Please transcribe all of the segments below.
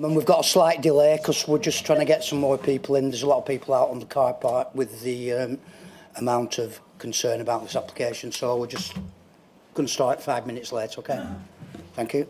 And we've got a slight delay because we're just trying to get some more people in. There's a lot of people out on the car park with the amount of concern about this application. So we're just going to start 5 minutes late, okay? Thank you.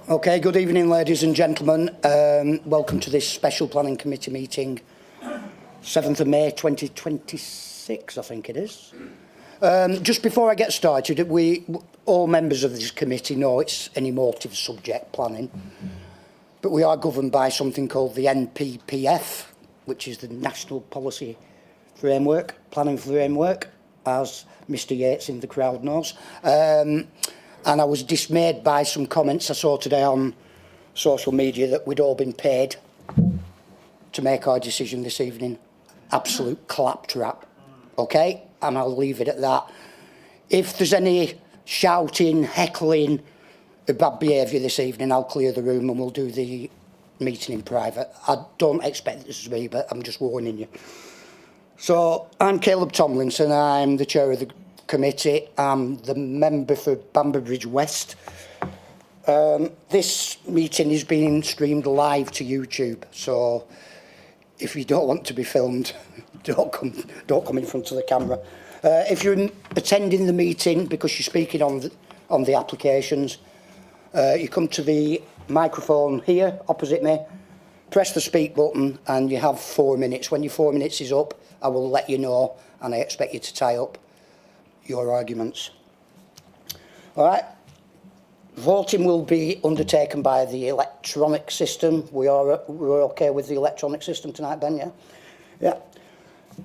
Okay, good evening, ladies and gentlemen. Welcome to this special planning committee meeting, 7th of May 2026, I think it is. Just before I get started, all members of this committee know it's an emotive subject, planning, but we are governed by something called the NPPF, which is the National Policy Framework, Planning Framework, as Mr. Yates in the crowd knows. And I was dismayed by some comments I saw today on social media that we'd all been paid to make our decision this evening. Absolute claptrap, okay? And I'll leave it at that. If there's any shouting, heckling, bad behaviour this evening, I'll clear the room and we'll do the meeting in private. I don't expect this to be, but I'm just warning you. So, I'm Caleb Tomlinson. I'm the chair of the committee. I'm the member for Bamber West. This meeting is being streamed live to YouTube, so if you don't want to be filmed, don't come in front of the camera. If you're attending the meeting because you're speaking on the applications, you come to the microphone here opposite me, press the speak button, and you have 4 minutes. When your 4 minutes is up, I will let you know, and I expect you to tie up your arguments. All right. Voting will be undertaken by the electronic system. We're okay with the electronic system tonight, Ben, yeah? Yeah.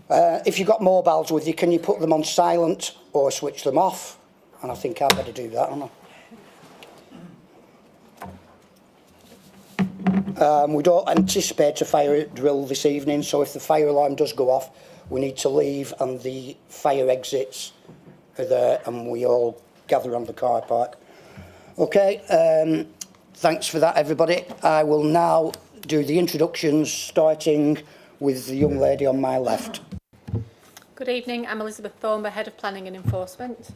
If you've got mobiles with you, can you put them on silent or switch them off? And I think I better do that, haven't I? We don't anticipate a fire drill this evening, so if the fire alarm does go off, we need to leave and the fire exits are there and we all gather on the car park. Okay, thanks for that, everybody. I will now do the introductions, starting with the young lady on my left. Good evening, I'm Elizabeth Thornber, Head of Planning and Enforcement.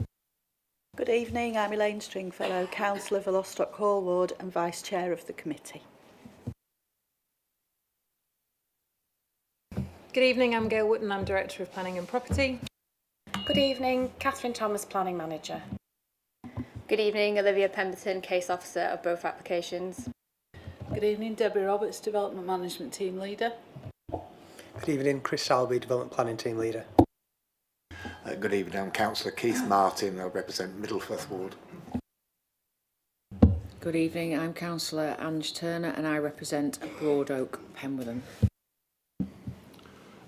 Good evening, I'm Elaine Stringfellow, Councillor for Lostock Hall Ward and Vice Chair of the committee. Good evening, I'm Gail Wootton, I'm Director of Planning and Property. Good evening, Catherine Thomas, Planning Manager. Good evening, Olivia Pemberton, Case Officer of both applications. Good evening, Debbie Roberts, Development Management Team Leader. Good evening, Chris Salby, Development Planning Team Leader. Good evening, I'm Councillor Keith Martin, I represent Middlefirth Ward. Good evening, I'm Councillor Ange Turner and I represent Broadoak, Penwitham.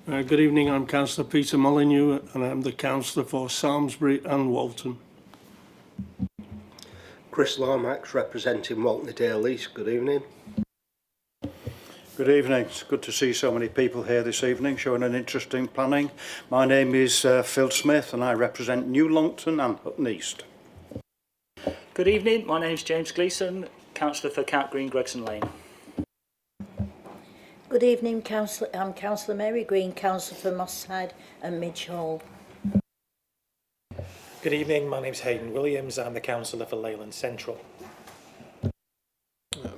Good evening, I'm Councillor Peter Molyneux and I'm the Councillor for Samlesbury and Walton. Chris Lomax representing Walton-Dale East. Good evening. Good evening. It's good to see so many people here this evening showing an interest in planning. My name is Phil Smith and I represent New Longton and Hutton East. Good evening. My name is James Gleeson, Councillor for Count Green, Gregson Lane. Good evening, I'm Councillor Mary Green, Councillor for Moss Side and Midge Hall. Good evening, my name is Hayden Williams, I'm the Councillor for Leyland Central.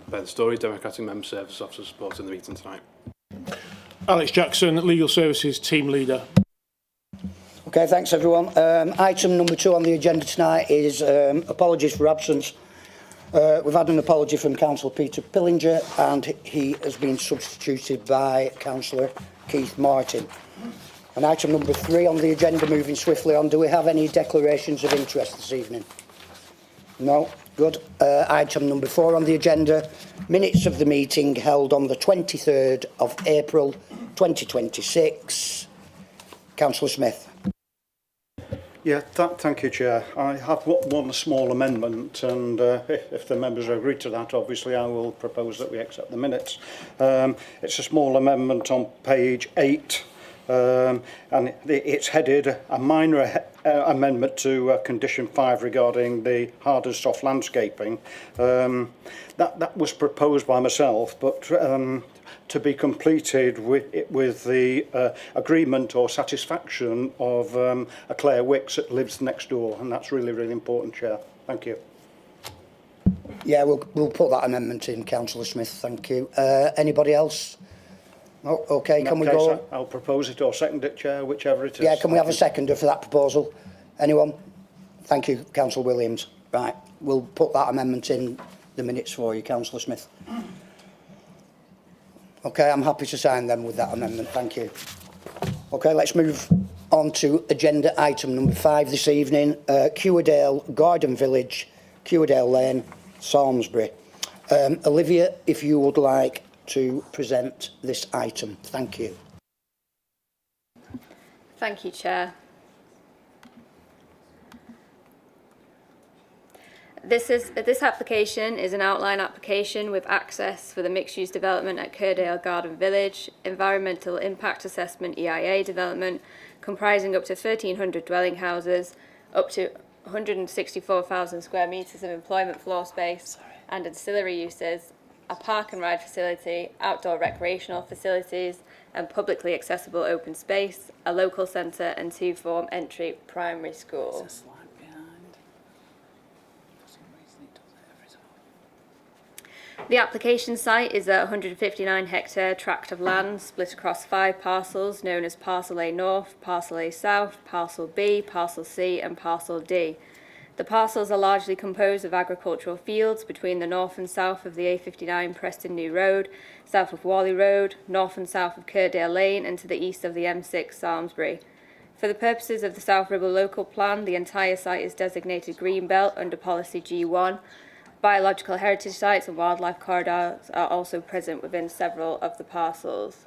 Ben Story, Democratic Member Service Officer supporting the meeting tonight. Alex Jackson, Legal Services Team Leader. Okay, thanks everyone. Item number 2 on the agenda tonight is apologies for absence. We've had an apology from Councillor Peter Pillinger and he has been substituted by Councillor Keith Martin. And item number 3 on the agenda, moving swiftly on. Do we have any declarations of interest this evening? No? Good. Item number 4 on the agenda, minutes of the meeting held on the 23rd of April 2026. Councillor Smith. Yeah, thank you, Chair. I have one small amendment and if the members agree to that, obviously I will propose that we accept the minutes. It's a small amendment on page 8. And it's headed a minor amendment to condition 5 regarding the hard and soft landscaping. That was proposed by myself, but to be completed with the agreement or satisfaction of a Claire Wicks that lives next door, and that's really, really important, Chair. Thank you. Yeah, we'll put that amendment in, Councillor Smith. Thank you. Anybody else? Oh, okay, can we go? I'll propose it or second it, Chair, whichever it is. Yeah, can we have a seconder for that proposal? Anyone? Thank you, Councillor Williams. Right, we'll put that amendment in the minutes for you, Councillor Smith. Okay, I'm happy to sign them with that amendment. Thank you. Okay, let's move on to agenda item number 5 this evening. Cuerdale Garden Village, Cuerdale Lane, Samlesbury. Olivia, if you would like to present this item. Thank you. Thank you, Chair. This application is an outline application with access for the mixed-use development at Cuerdale Garden Village, environmental impact assessment EIA development comprising up to 1,300 dwelling houses, up to 164,000 square metres of employment floor space and ancillary uses, a park and ride facility, outdoor recreational facilities and publicly accessible open space, a local centre and 2-form entry primary school. The application site is a 159 hectare tract of land split across 5 parcels known as Parcel A North, Parcel A South, Parcel B, Parcel C and Parcel D. The parcels are largely composed of agricultural fields between the north and south of the A59 Preston New Road, south of Worley Road, north and south of Cuerdale Lane and to the east of the M6 Samlesbury. For the purposes of the South Ribble Local Plan, the entire site is designated Greenbelt under Policy G1. Biological heritage sites and wildlife corridors are also present within several of the parcels.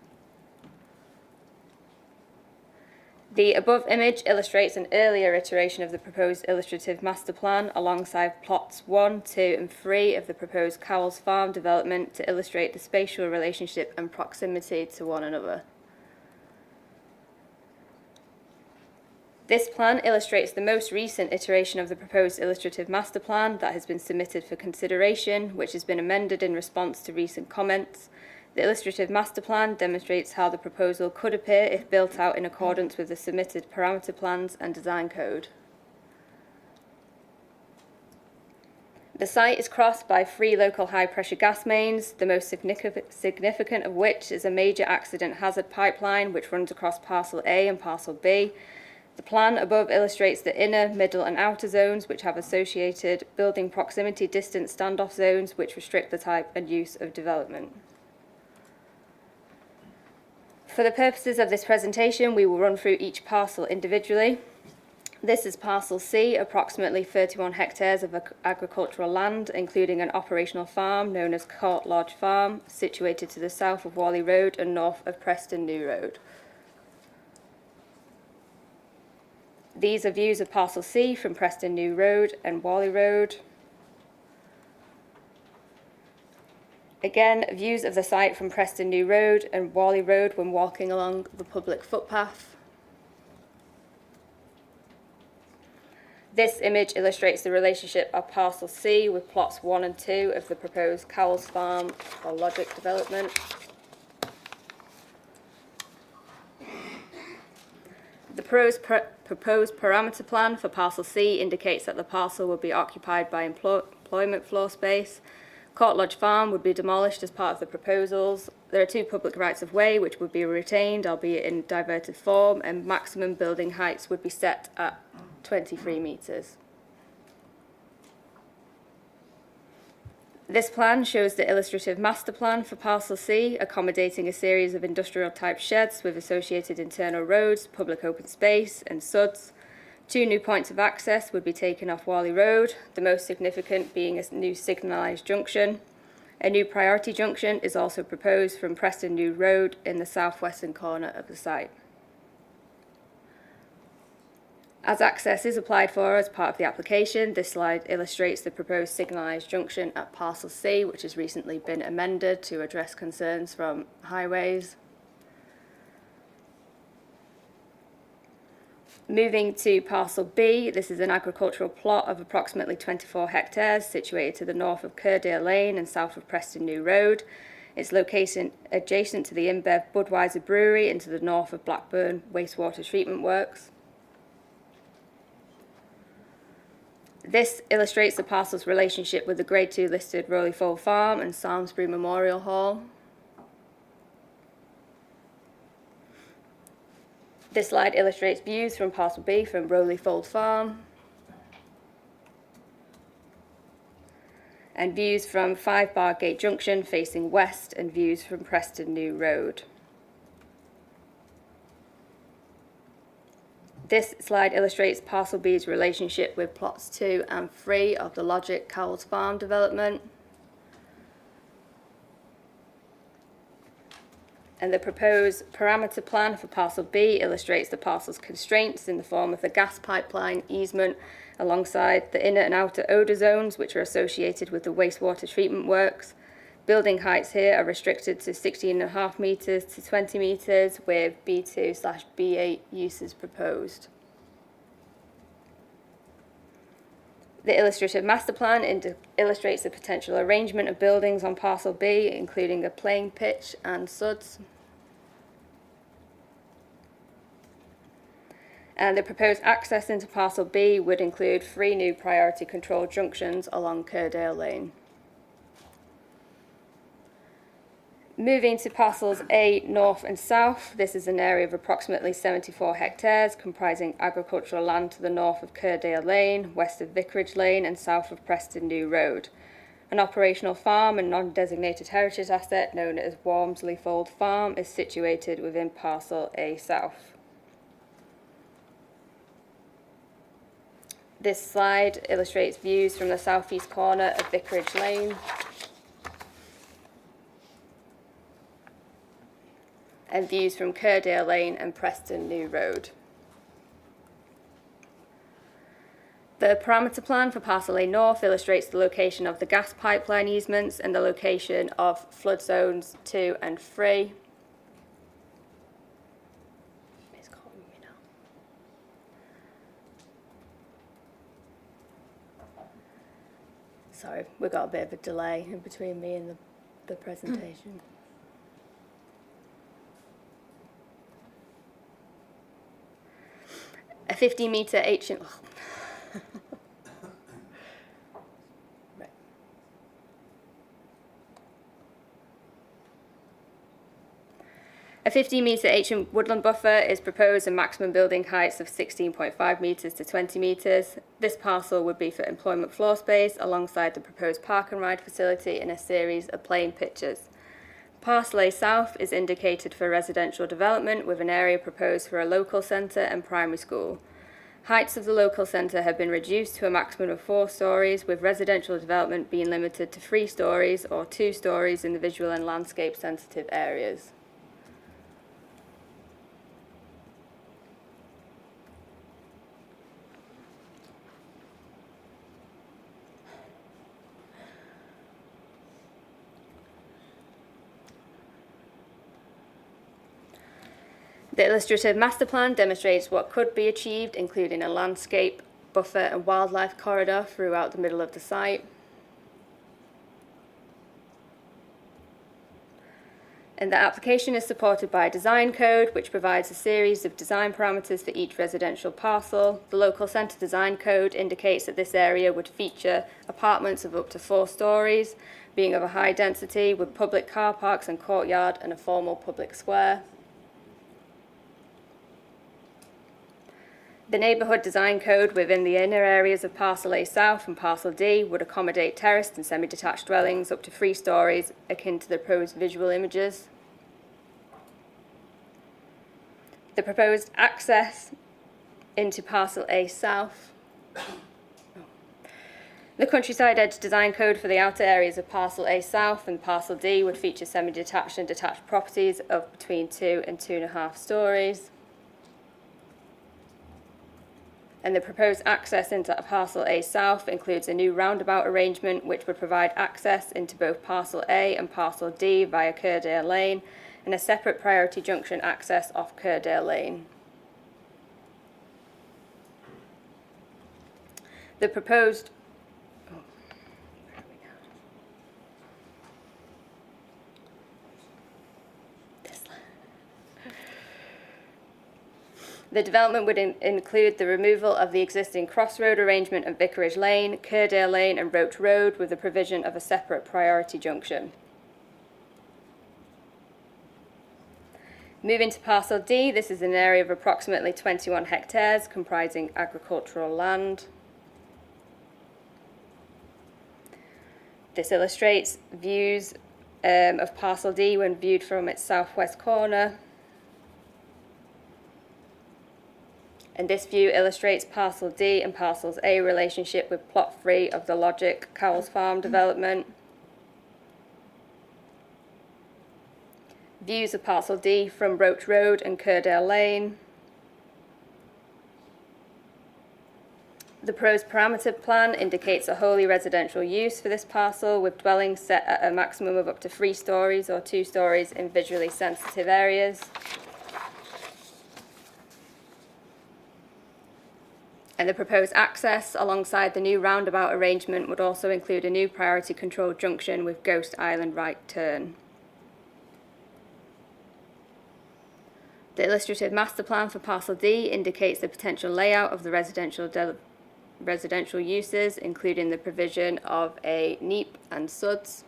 The above image illustrates an earlier iteration of the proposed illustrative master plan alongside plots 1, 2 and 3 of the proposed Cowell's Farm development to illustrate the spatial relationship and proximity to one another. This plan illustrates the most recent iteration of the proposed illustrative master plan that has been submitted for consideration, which has been amended in response to recent comments. The illustrative master plan demonstrates how the proposal could appear if built out in accordance with the submitted parameter plans and design code. The site is crossed by 3 local high-pressure gas mains, the most significant of which is a major accident hazard pipeline which runs across Parcel A and Parcel B. The plan above illustrates the inner, middle and outer zones which have associated building proximity distance standoff zones which restrict the type and use of development. For the purposes of this presentation, we will run through each parcel individually. This is Parcel C, approximately 31 hectares of agricultural land, including an operational farm known as Court Lodge Farm, situated to the south of Whalley Road and north of Preston New Road. These are views of Parcel C from Preston New Road and Whalley Road. Again, views of the site from Preston New Road and Whalley Road when walking along the public footpath. This image illustrates the relationship of Parcel C with plots 1 and 2 of the proposed Cowell's Farm or Logic development. The proposed parameter plan for Parcel C indicates that the parcel will be occupied by employment floor space. Court Lodge Farm would be demolished as part of the proposals. There are 2 public rights of way which would be retained, albeit in diverted form, and maximum building heights would be set at 23 metres. This plan shows the illustrative master plan for Parcel C, accommodating a series of industrial type sheds with associated internal roads, public open space and SUDs. 2 new points of access would be taken off Whalley Road, the most significant being a new signalised junction. A new priority junction is also proposed from Preston New Road in the southwestern corner of the site. As access is applied for as part of the application, this slide illustrates the proposed signalised junction at Parcel C, which has recently been amended to address concerns from highways. Moving to Parcel B, this is an agricultural plot of approximately 24 hectares situated to the north of Cuerdale Lane and south of Preston New Road. It's located adjacent to the InBev Budweiser Brewery and to the north of Blackburn Wastewater Treatment Works. This illustrates the parcel's relationship with the Grade 2 listed Rowley Fold Farm and Samlesbury Memorial Hall. This slide illustrates views from Parcel B from Rowley Fold Farm and views from 5 Bargate Junction facing west and views from Preston New Road. This slide illustrates Parcel B's relationship with plots 2 and 3 of the Logic Cowell's Farm development. And the proposed parameter plan for Parcel B illustrates the parcel's constraints in the form of the gas pipeline easement alongside the inner and outer odour zones which are associated with the wastewater treatment works. Building heights here are restricted to 16.5 metres to 20 metres with B2/B8 uses proposed. The illustrative master plan illustrates the potential arrangement of buildings on Parcel B, including a playing pitch and SUDs. And the proposed access into Parcel B would include 3 new priority control junctions along Cuerdale Lane. Moving to Parcels A, North and South, this is an area of approximately 74 hectares, comprising agricultural land to the north of Cuerdale Lane, west of Vicarage Lane and south of Preston New Road. An operational farm and non-designated heritage asset known as Walmsley Fold Farm is situated within Parcel A South. This slide illustrates views from the southeast corner of Vicarage Lane and views from Cuerdale Lane and Preston New Road. The parameter plan for Parcel A North illustrates the location of the gas pipeline easements and the location of flood zones 2 and 3. It's calling me now. Sorry, we've got a bit of a delay in between me and the presentation. A 50-metre ancient... A 50-metre ancient woodland buffer is proposed and maximum building heights of 16.5 metres to 20 metres. This parcel would be for employment floor space alongside the proposed park and ride facility in a series of plain pitches. Parcel A South is indicated for residential development with an area proposed for a local centre and primary school. Heights of the local centre have been reduced to a maximum of 4 stories, with residential development being limited to 3 stories or 2 stories in the visual and landscape sensitive areas. The illustrative master plan demonstrates what could be achieved, including a landscape, buffer and wildlife corridor throughout the middle of the site. And the application is supported by a design code, which provides a series of design parameters for each residential parcel. The local centre design code indicates that this area would feature apartments of up to 4 stories, being of a high density, with public car parks and courtyard and a formal public square. The neighbourhood design code within the inner areas of Parcel A South and Parcel D would accommodate terraced and semi-detached dwellings up to 3 stories, akin to the proposed visual images. The proposed access into Parcel A South. The countryside edge design code for the outer areas of Parcel A South and Parcel D would feature semi-detached and detached properties of between 2 and 2.5 stories. And the proposed access into Parcel A South includes a new roundabout arrangement which would provide access into both Parcel A and Parcel D via Cuerdale Lane, and a separate priority junction access off Cuerdale Lane. The proposed... The development would include the removal of the existing crossroad arrangement of Vicarage Lane, Cuerdale Lane and Roach Road, with the provision of a separate priority junction. Moving to Parcel D, this is an area of approximately 21 hectares comprising agricultural land. This illustrates views of Parcel D when viewed from its southwest corner. And this view illustrates Parcel D and Parcels A relationship with Plot 3 of the Logic Cowell's Farm development. Views of Parcel D from Roach Road and Cuerdale Lane. The proposed parameter plan indicates a wholly residential use for this parcel, with dwellings set at a maximum of up to 3 stories or 2 stories in visually sensitive areas. And the proposed access alongside the new roundabout arrangement would also include a new priority control junction with Ghost Island right turn. The illustrative master plan for Parcel D indicates the potential layout of the residential uses, including the provision of a NEEP and SUDS.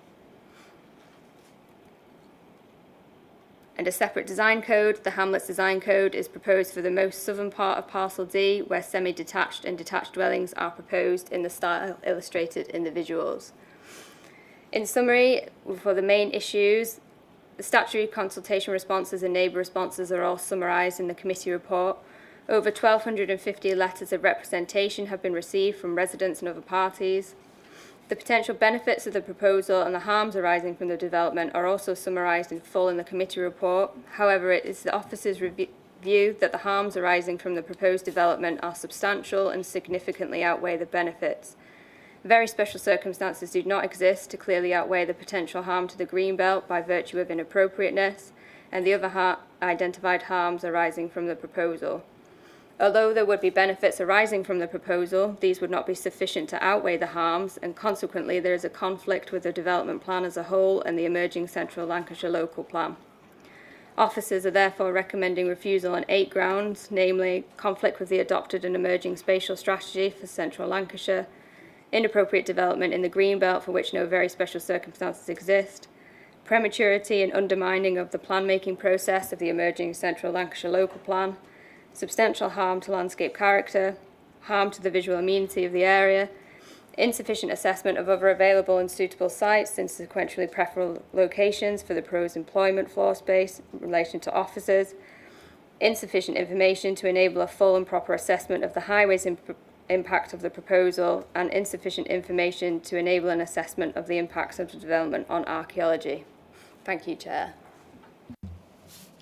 And a separate design code, the Hamlets Design Code, is proposed for the most southern part of Parcel D, where semi-detached and detached dwellings are proposed in the style illustrated in the visuals. In summary, for the main issues, the statutory consultation responses and neighbour responses are all summarised in the committee report. Over 1,250 letters of representation have been received from residents and other parties. The potential benefits of the proposal and the harms arising from the development are also summarised in full in the committee report. However, it is the office's view that the harms arising from the proposed development are substantial and significantly outweigh the benefits. Very special circumstances do not exist to clearly outweigh the potential harm to the greenbelt by virtue of inappropriateness and the other identified harms arising from the proposal. Although there would be benefits arising from the proposal, these would not be sufficient to outweigh the harms, and consequently there is a conflict with the development plan as a whole and the emerging Central Lancashire local plan. Officers are therefore recommending refusal on 8 grounds, namely conflict with the adopted and emerging spatial strategy for Central Lancashire, inappropriate development in the greenbelt for which no very special circumstances exist, prematurity and undermining of the plan-making process of the emerging Central Lancashire local plan, substantial harm to landscape character, harm to the visual amenity of the area, insufficient assessment of other available and suitable sites in sequentially preferable locations for the proposed employment floor space in relation to officers, insufficient information to enable a full and proper assessment of the highways impact of the proposal, and insufficient information to enable an assessment of the impacts of the development on archaeology. Thank you, Chair.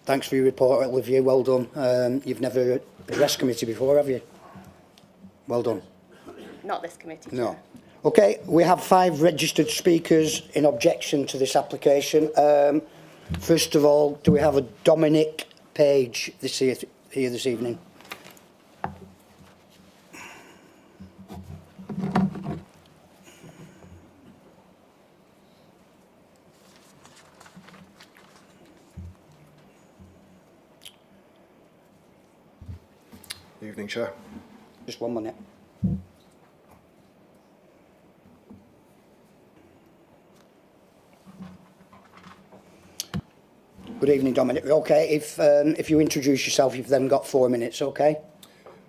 Thanks for your report, Olivia. Well done. You've never addressed committee before, have you? Well done. Not this committee, Chair. No. Okay, we have 5 registered speakers in objection to this application. First of all, do we have a Dominic Page here this evening? Evening, Chair. Just 1 minute. Good evening, Dominic. Okay, if you introduce yourself, you've then got 4 minutes, okay?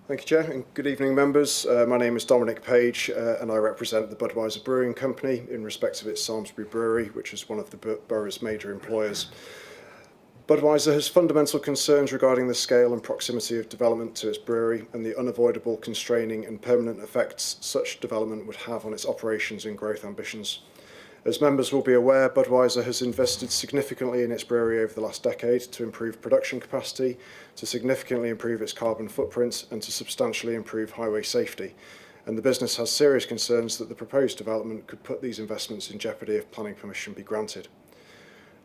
Thank you, Chair, and good evening, members. My name is Dominic Page, and I represent the Budweiser Brewing Company in respect of its Samlesbury Brewery, which is one of the borough's major employers. Budweiser has fundamental concerns regarding the scale and proximity of development to its brewery and the unavoidable constraining and permanent effects such development would have on its operations and growth ambitions. As members will be aware, Budweiser has invested significantly in its brewery over the last decade to improve production capacity, to significantly improve its carbon footprint, and to substantially improve highway safety. And the business has serious concerns that the proposed development could put these investments in jeopardy if planning permission be granted.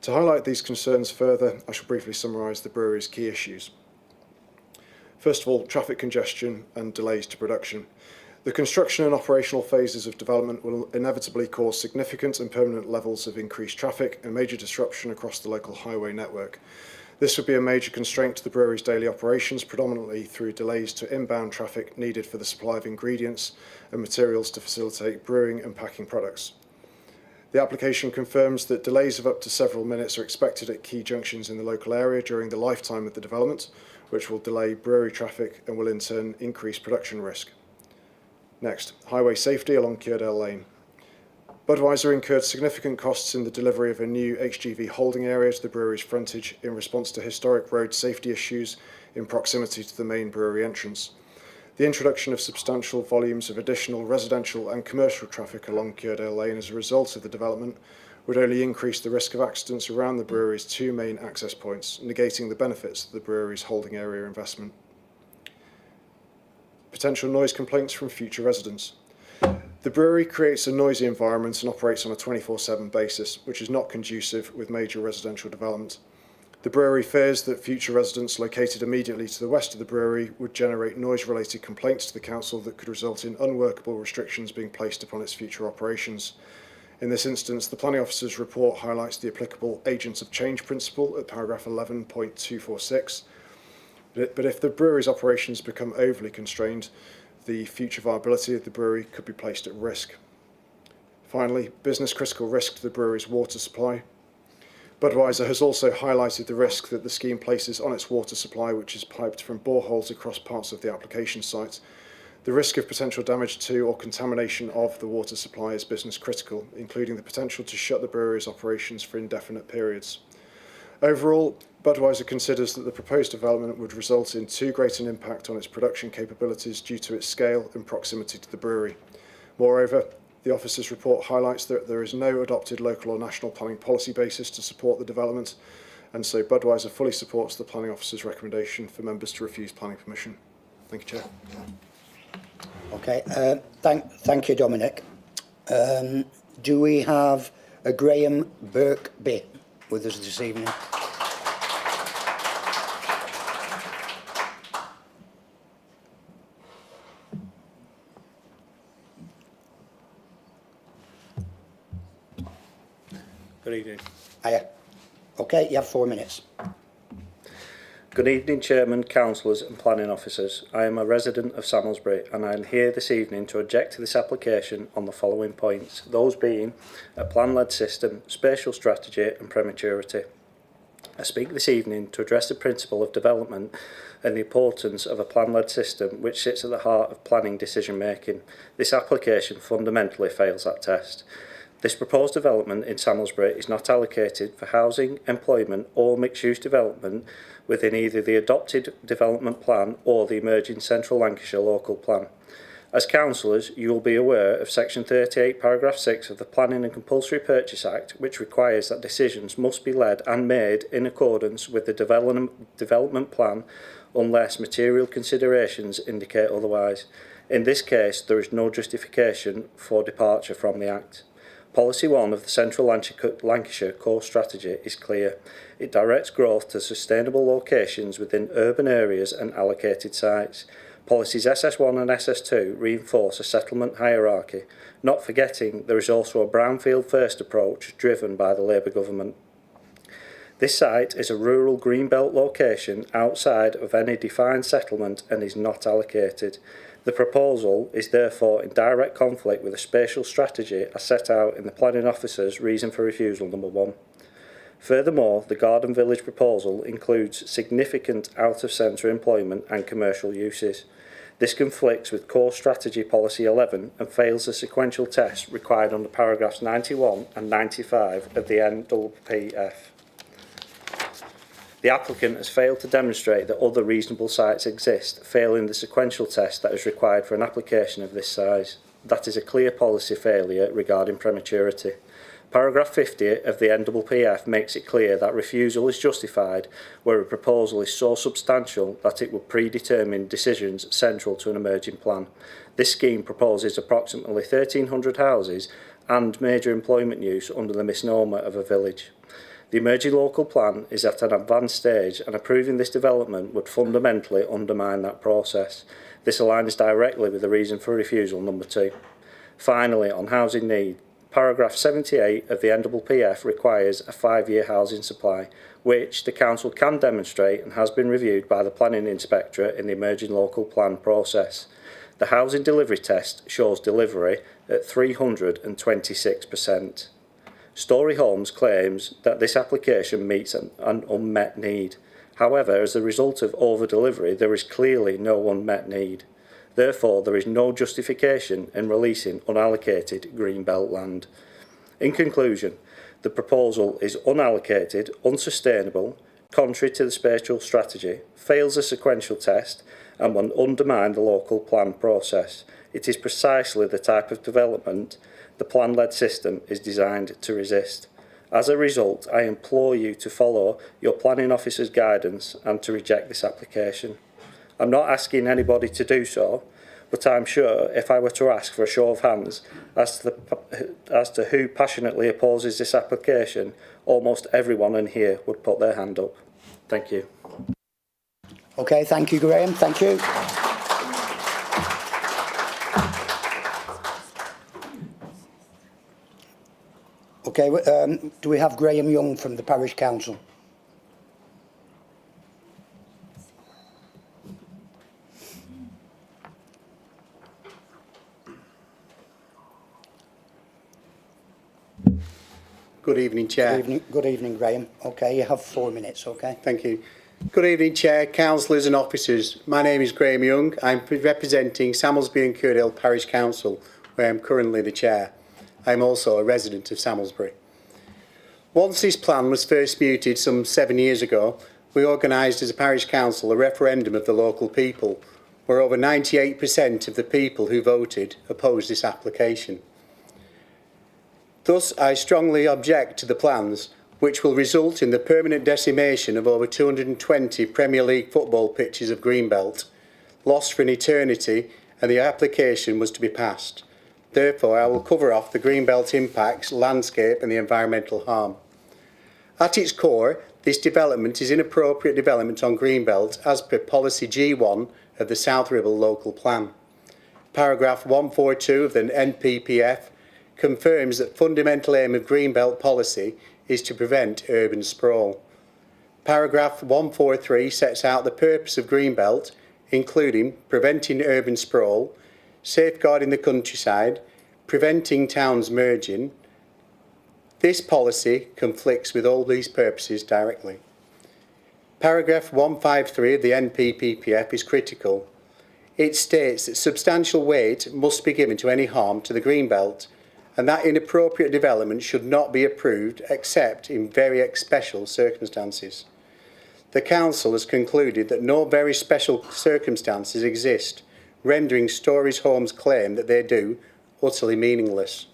To highlight these concerns further, I shall briefly summarise the brewery's key issues. First of all, traffic congestion and delays to production. The construction and operational phases of development will inevitably cause significant and permanent levels of increased traffic and major disruption across the local highway network. This would be a major constraint to the brewery's daily operations, predominantly through delays to inbound traffic needed for the supply of ingredients and materials to facilitate brewing and packing products. The application confirms that delays of up to several minutes are expected at key junctions in the local area during the lifetime of the development, which will delay brewery traffic and will in turn increase production risk. Next, highway safety along Cuerdale Lane. Budweiser incurred significant costs in the delivery of a new HGV holding area to the brewery's frontage in response to historic road safety issues in proximity to the main brewery entrance. The introduction of substantial volumes of additional residential and commercial traffic along Cuerdale Lane as a result of the development would only increase the risk of accidents around the brewery's 2 main access points, negating the benefits of the brewery's holding area investment. Potential noise complaints from future residents. The brewery creates a noisy environment and operates on a 24/7 basis, which is not conducive with major residential development. The brewery fears that future residents located immediately to the west of the brewery would generate noise-related complaints to the council that could result in unworkable restrictions being placed upon its future operations. In this instance, the planning officer's report highlights the applicable agent of change principle at paragraph 11.246. But if the brewery's operations become overly constrained, the future viability of the brewery could be placed at risk. Finally, business critical risk to the brewery's water supply. Budweiser has also highlighted the risk that the scheme places on its water supply, which is piped from boreholes across parts of the application site. The risk of potential damage to or contamination of the water supply is business critical, including the potential to shut the brewery's operations for indefinite periods. Overall, Budweiser considers that the proposed development would result in too great an impact on its production capabilities due to its scale and proximity to the brewery. Moreover, the officer's report highlights that there is no adopted local or national planning policy basis to support the development, and so Budweiser fully supports the planning officer's recommendation for members to refuse planning permission. Thank you, Chair. Okay, thank you, Dominic. Do we have a Graham Birkby with us this evening? Good evening. Hiya. Okay, you have 4 minutes. Good evening, Chairman, Councillors and Planning Officers. I am a resident of Samlesbury and I am here this evening to object to this application on the following points, those being a plan-led system, spatial strategy and prematurity. I speak this evening to address the principle of development and the importance of a plan-led system which sits at the heart of planning decision-making. This application fundamentally fails that test. This proposed development in Samlesbury is not allocated for housing, employment or mixed-use development within either the adopted development plan or the emerging Central Lancashire local plan. As councillors, you will be aware of Section 38, Paragraph 6 of the Planning and Compulsory Purchase Act, which requires that decisions must be led and made in accordance with the development plan unless material considerations indicate otherwise. In this case, there is no justification for departure from the Act. Policy 1 of the Central Lancashire Core Strategy is clear. It directs growth to sustainable locations within urban areas and allocated sites. Policies SS1 and SS2 reinforce a settlement hierarchy, not forgetting there is also a brownfield first approach driven by the Labour government. This site is a rural greenbelt location outside of any defined settlement and is not allocated. The proposal is therefore in direct conflict with the spatial strategy as set out in the planning officer's reason for refusal number 1. Furthermore, the Garden Village proposal includes significant out-of-centre employment and commercial uses. This conflicts with Core Strategy Policy 11 and fails the sequential test required under paragraphs 91 and 95 of the NPPF. The applicant has failed to demonstrate that other reasonable sites exist, failing the sequential test that is required for an application of this size. That is a clear policy failure regarding prematurity. Paragraph 50 of the NPPF makes it clear that refusal is justified where a proposal is so substantial that it would predetermine decisions central to an emerging plan. This scheme proposes approximately 1,300 houses and major employment use under the misnomer of a village. The emerging local plan is at an advanced stage and approving this development would fundamentally undermine that process. This aligns directly with the reason for refusal number 2. Finally, on housing need, paragraph 78 of the NPPF requires a 5-year housing supply, which the council can demonstrate and has been reviewed by the planning inspectorate in the emerging local plan process. The housing delivery test shows delivery at 326%. Story Homes claims that this application meets an unmet need. However, as a result of over-delivery, there is clearly no unmet need. Therefore, there is no justification in releasing unallocated greenbelt land. In conclusion, the proposal is unallocated, unsustainable, contrary to the spatial strategy, fails the sequential test, and will undermine the local plan process. It is precisely the type of development the plan-led system is designed to resist. As a result, I implore you to follow your planning officer's guidance and to reject this application. I'm not asking anybody to do so, but I'm sure if I were to ask for a show of hands as to who passionately opposes this application, almost everyone in here would put their hand up. Thank you. Okay, thank you, Graham. Thank you. Okay, do we have Graham Young from the Parish Council? Good evening, Chair. Good evening, Graham. Okay, you have 4 minutes, okay? Thank you. Good evening, Chair, councillors and officers. My name is Graham Young. I'm representing Samlesbury and Cuerdale Parish Council, where I'm currently the Chair. I'm also a resident of Samlesbury. Once this plan was first mooted some 7 years ago, we organised as a parish council a referendum of the local people, where over 98% of the people who voted opposed this application. Thus, I strongly object to the plans, which will result in the permanent decimation of over 220 Premier League football pitches of greenbelt, lost for an eternity, and the application was to be passed. Therefore, I will cover off the greenbelt impacts, landscape and the environmental harm. At its core, this development is inappropriate development on greenbelt as per policy G1 of the South Ribble Local Plan. Paragraph 142 of the NPPF confirms that fundamental aim of greenbelt policy is to prevent urban sprawl. Paragraph 143 sets out the purpose of greenbelt, including preventing urban sprawl, safeguarding the countryside, preventing towns merging. This policy conflicts with all these purposes directly. Paragraph 153 of the NPPF is critical. It states that substantial weight must be given to any harm to the greenbelt, and that inappropriate development should not be approved except in very special circumstances. The Council has concluded that no very special circumstances exist, rendering Storey Homes' claim that they do utterly meaningless.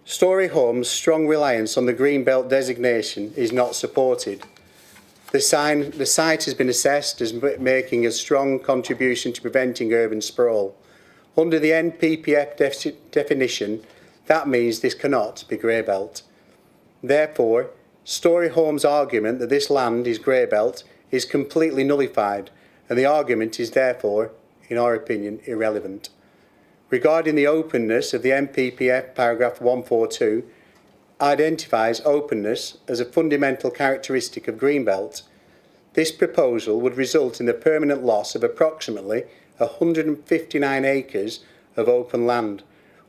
Storey Homes' strong reliance on the greenbelt designation is not supported. The site has been assessed as making a strong contribution to preventing urban sprawl. Under the NPPF definition, that means this cannot be greybelt. Therefore, Storey Homes' argument that this land is greybelt is completely nullified, and the argument is therefore, in our opinion, irrelevant. Regarding the openness of the NPPF, paragraph 142 identifies openness as a fundamental characteristic of greenbelt. This proposal would result in the permanent loss of approximately 159 acres of open land,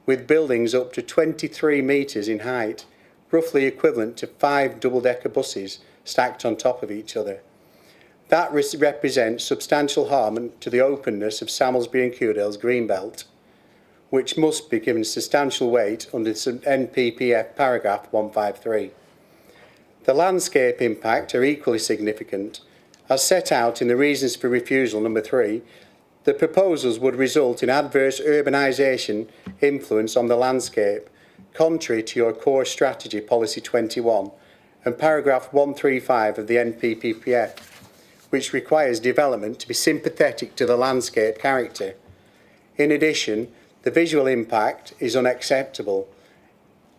with buildings up to 23 metres in height, roughly equivalent to 5 double-decker buses stacked on top of each other. That represents substantial harm to the openness of Samlesbury and Cuerdale's greenbelt, which must be given substantial weight under NPPF paragraph 153. The landscape impact are equally significant. As set out in the reasons for refusal number 3, the proposals would result in adverse urbanisation influence on the landscape, contrary to your core strategy policy 21 and paragraph 135 of the NPPF, which requires development to be sympathetic to the landscape character. In addition, the visual impact is unacceptable.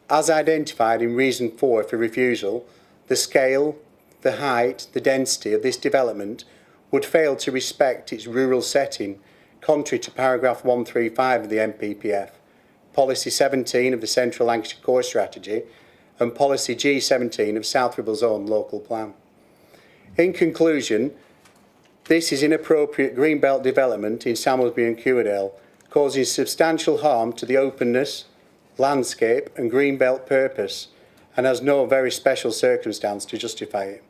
As identified in reason 4 for refusal, the scale, the height, the density of this development would fail to respect its rural setting, contrary to paragraph 135 of the NPPF, policy 17 of the Central Lancashire Core Strategy, and policy G17 of South Ribble's own local plan. In conclusion, this is inappropriate greenbelt development in Samlesbury and Cuerdale, causing substantial harm to the openness, landscape and greenbelt purpose, and has no very special circumstance to justify it.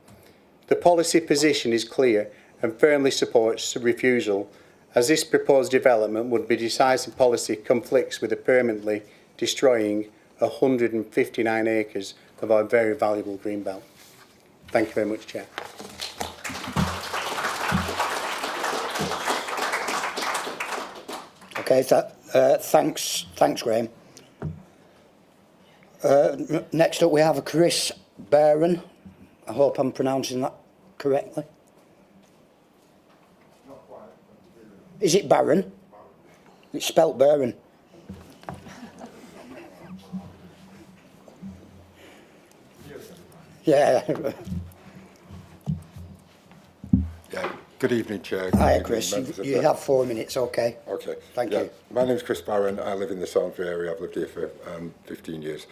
The policy position is clear and firmly supports refusal, as this proposed development would be decisive policy conflicts with the permanently destroying 159 acres of our very valuable greenbelt. Thank you very much, Chair. Okay, thanks, Graham. Next up we have Chris Barron. I hope I'm pronouncing that correctly. Is it Barron? It's spelt Barron. Yeah. Yeah. Good evening, Chair. Hi, Chris. You have 4 minutes, okay. Okay. Thank you. My name is Chris Barron. I live in the Samlesbury area. I've lived here for 15 years.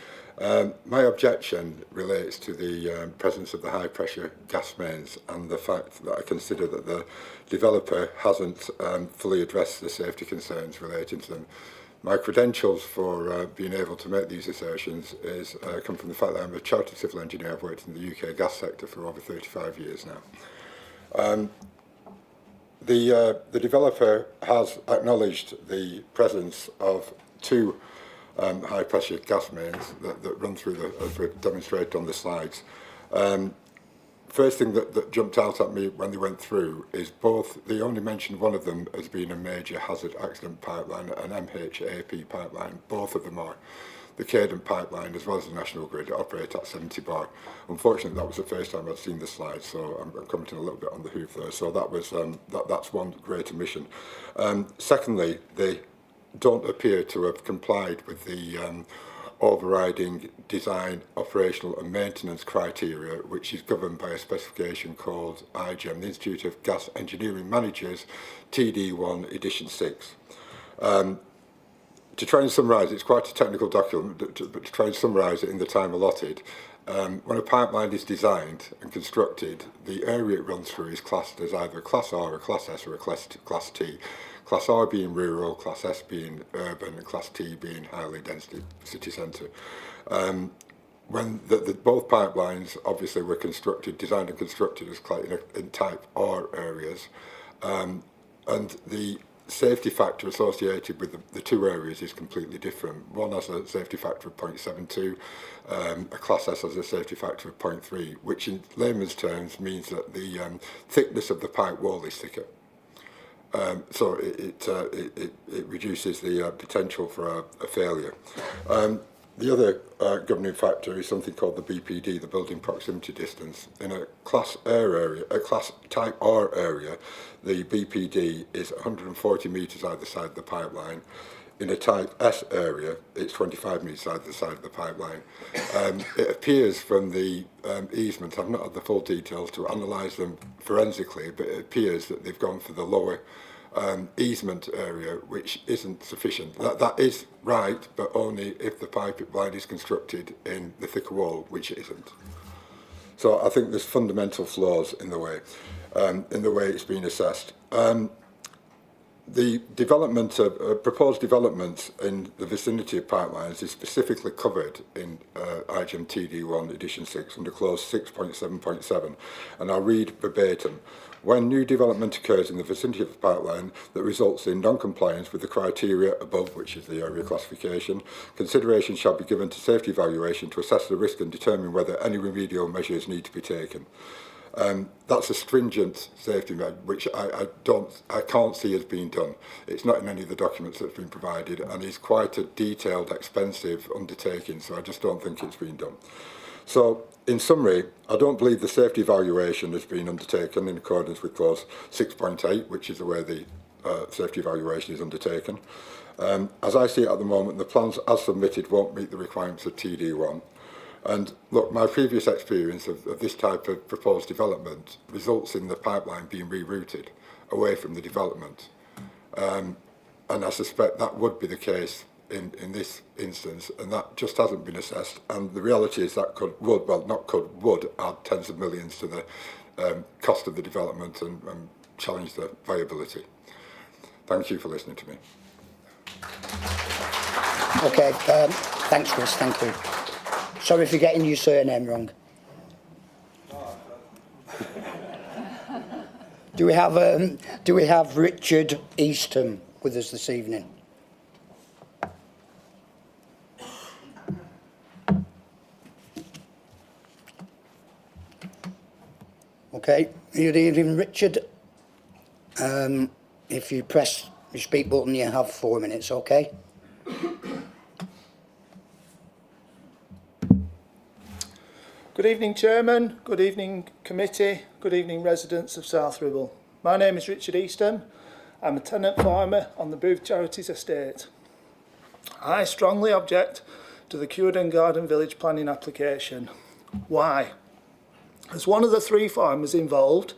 My objection relates to the presence of the high-pressure gas mains and the fact that I consider that the developer hasn't fully addressed the safety concerns relating to them. My credentials for being able to make these assertions come from the fact that I'm a chartered civil engineer. I've worked in the UK gas sector for over 35 years now. The developer has acknowledged the presence of 2 high-pressure gas mains that run through as we've demonstrated on the slides. First thing that jumped out at me when they went through is they only mentioned one of them as being a major hazard accident pipeline, an MHAP pipeline. Both of them are. the Cadent pipeline as well as the national grid operate at 70 bar. Unfortunately, that was the first time I'd seen the slide, so I'm commenting a little bit on the hoof there. So that was that's one great omission. Secondly, they don't appear to have complied with the overriding design, operational and maintenance criteria, which is governed by a specification called IGEM, the Institute of Gas Engineering Managers, TD1 edition 6. To try and summarise, it's quite a technical document, but to try and summarise it in the time allotted, when a pipeline is designed and constructed, the area it runs through is classed as either a Class R, a Class S or a Class T. Class R being rural, Class S being urban, and Class T being highly density city centre. When both pipelines obviously were designed and constructed as in type R areas, and the safety factor associated with the two areas is completely different. One has a safety factor of 0.72, a Class S has a safety factor of 0.3, which in layman's terms means that the thickness of the pipe wall is thicker. So it reduces the potential for a failure. The other governing factor is something called the BPD, the building proximity distance. In a Class R area, a Class Type R area, the BPD is 140 metres either side of the pipeline. In a Type S area, it's 25 metres either side of the pipeline. It appears from the easement, I've not had the full details to analyse them forensically, but it appears that they've gone for the lower easement area, which isn't sufficient. That is right, but only if the pipeline is constructed in the thicker wall, which it isn't. So I think there's fundamental flaws in the way it's been assessed. The development of proposed developments in the vicinity of pipelines is specifically covered in IGEM TD1 edition 6 under clause 6.7.7, and I'll read verbatim. When new development occurs in the vicinity of the pipeline that results in non-compliance with the criteria above, which is the area classification, consideration shall be given to safety evaluation to assess the risk and determine whether any remedial measures need to be taken. That's a stringent safety measure, which I can't see as being done. It's not in any of the documents that's been provided, and is quite a detailed, expensive undertaking, so I just don't think it's been done. So, in summary, I don't believe the safety evaluation has been undertaken in accordance with clause 6.8, which is the way the safety evaluation is undertaken. As I see it at the moment, the plans as submitted won't meet the requirements of TD1. And look, my previous experience of this type of proposed development results in the pipeline being rerouted away from the development. And I suspect that would be the case in this instance, and that just hasn't been assessed. And the reality is that would add tens of millions to the cost of the development and challenge the viability. Thank you for listening to me. Okay, thanks, Chris, thank you. Sorry for getting your surname wrong. Do we have Richard Easton with us this evening? Okay, good evening, Richard. If you press your speak button, you have 4 minutes, okay? Good evening, Chairman. Good evening, Committee. Good evening, residents of South Ribble. My name is Richard Easton. I'm a tenant farmer on the Booth Charities Estate. I strongly object to the Cuerdale Garden Village planning application. Why? As one of the 3 farmers involved,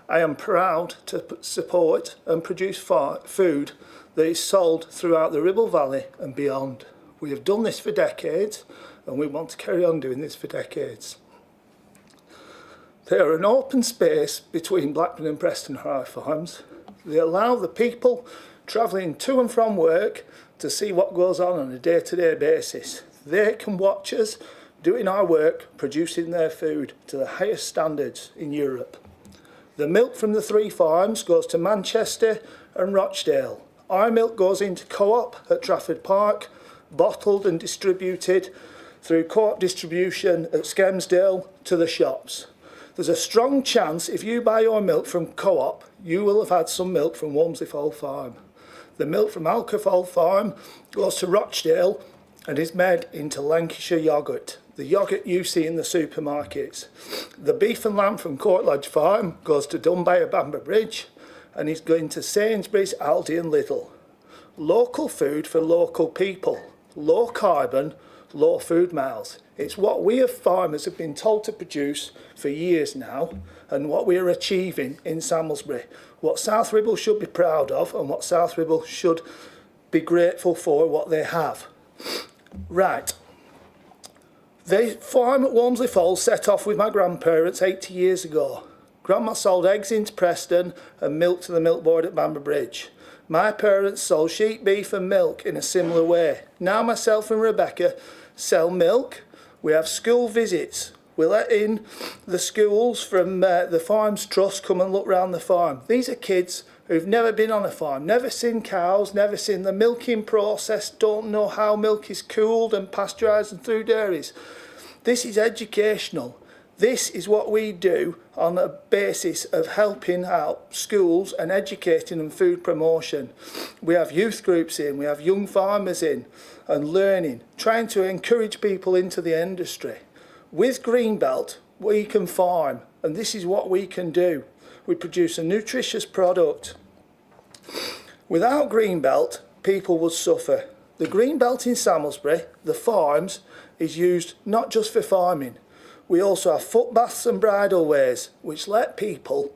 I am proud to support and produce food that is sold throughout the Ribble Valley and beyond. We have done this for decades, and we want to carry on doing this for decades. They are an open space between Blackburn and Preston High farms. They allow the people travelling to and from work to see what goes on a day-to-day basis. They can watch us doing our work, producing their food to the highest standards in Europe. The milk from the 3 farms goes to Manchester and Rochdale. Our milk goes into Co-op at Trafford Park, bottled and distributed through Co-op distribution at Skelmersdale to the shops. There's a strong chance if you buy your milk from Co-op, you will have had some milk from Walmsley Fold Farm. The milk from Alkerfold Farm goes to Rochdale and is made into Lancashire yoghurt, the yoghurt you see in the supermarkets. The beef and lamb from Court Lodge Farm goes to Dunbar Bamber Bridge and is going to Sainsbury's, Aldi and Lidl. Local food for local people, low carbon, low food miles. It's what we as farmers have been told to produce for years now, and what we are achieving in Samlesbury. What South Ribble should be proud of, and what South Ribble should be grateful for what they have. Right. The farm at Walmsley Falls set off with my grandparents 80 years ago. Grandma sold eggs into Preston and milk to the milk board at Bamber Bridge. My parents sold sheep, beef and milk in a similar way. Now myself and Rebecca sell milk. We have school visits. We let in the schools from the Farms Trust come and look round the farm. These are kids who've never been on a farm, never seen cows, never seen the milking process, don't know how milk is cooled and pasteurised and through dairies. This is educational. This is what we do on a basis of helping out schools and educating and food promotion. We have youth groups in, we have young farmers in and learning, trying to encourage people into the industry. With Greenbelt, we can farm, and this is what we can do. We produce a nutritious product. Without Greenbelt, people would suffer. The Greenbelt in Samlesbury, the farms, is used not just for farming. We also have footbaths and bridal ways, which let people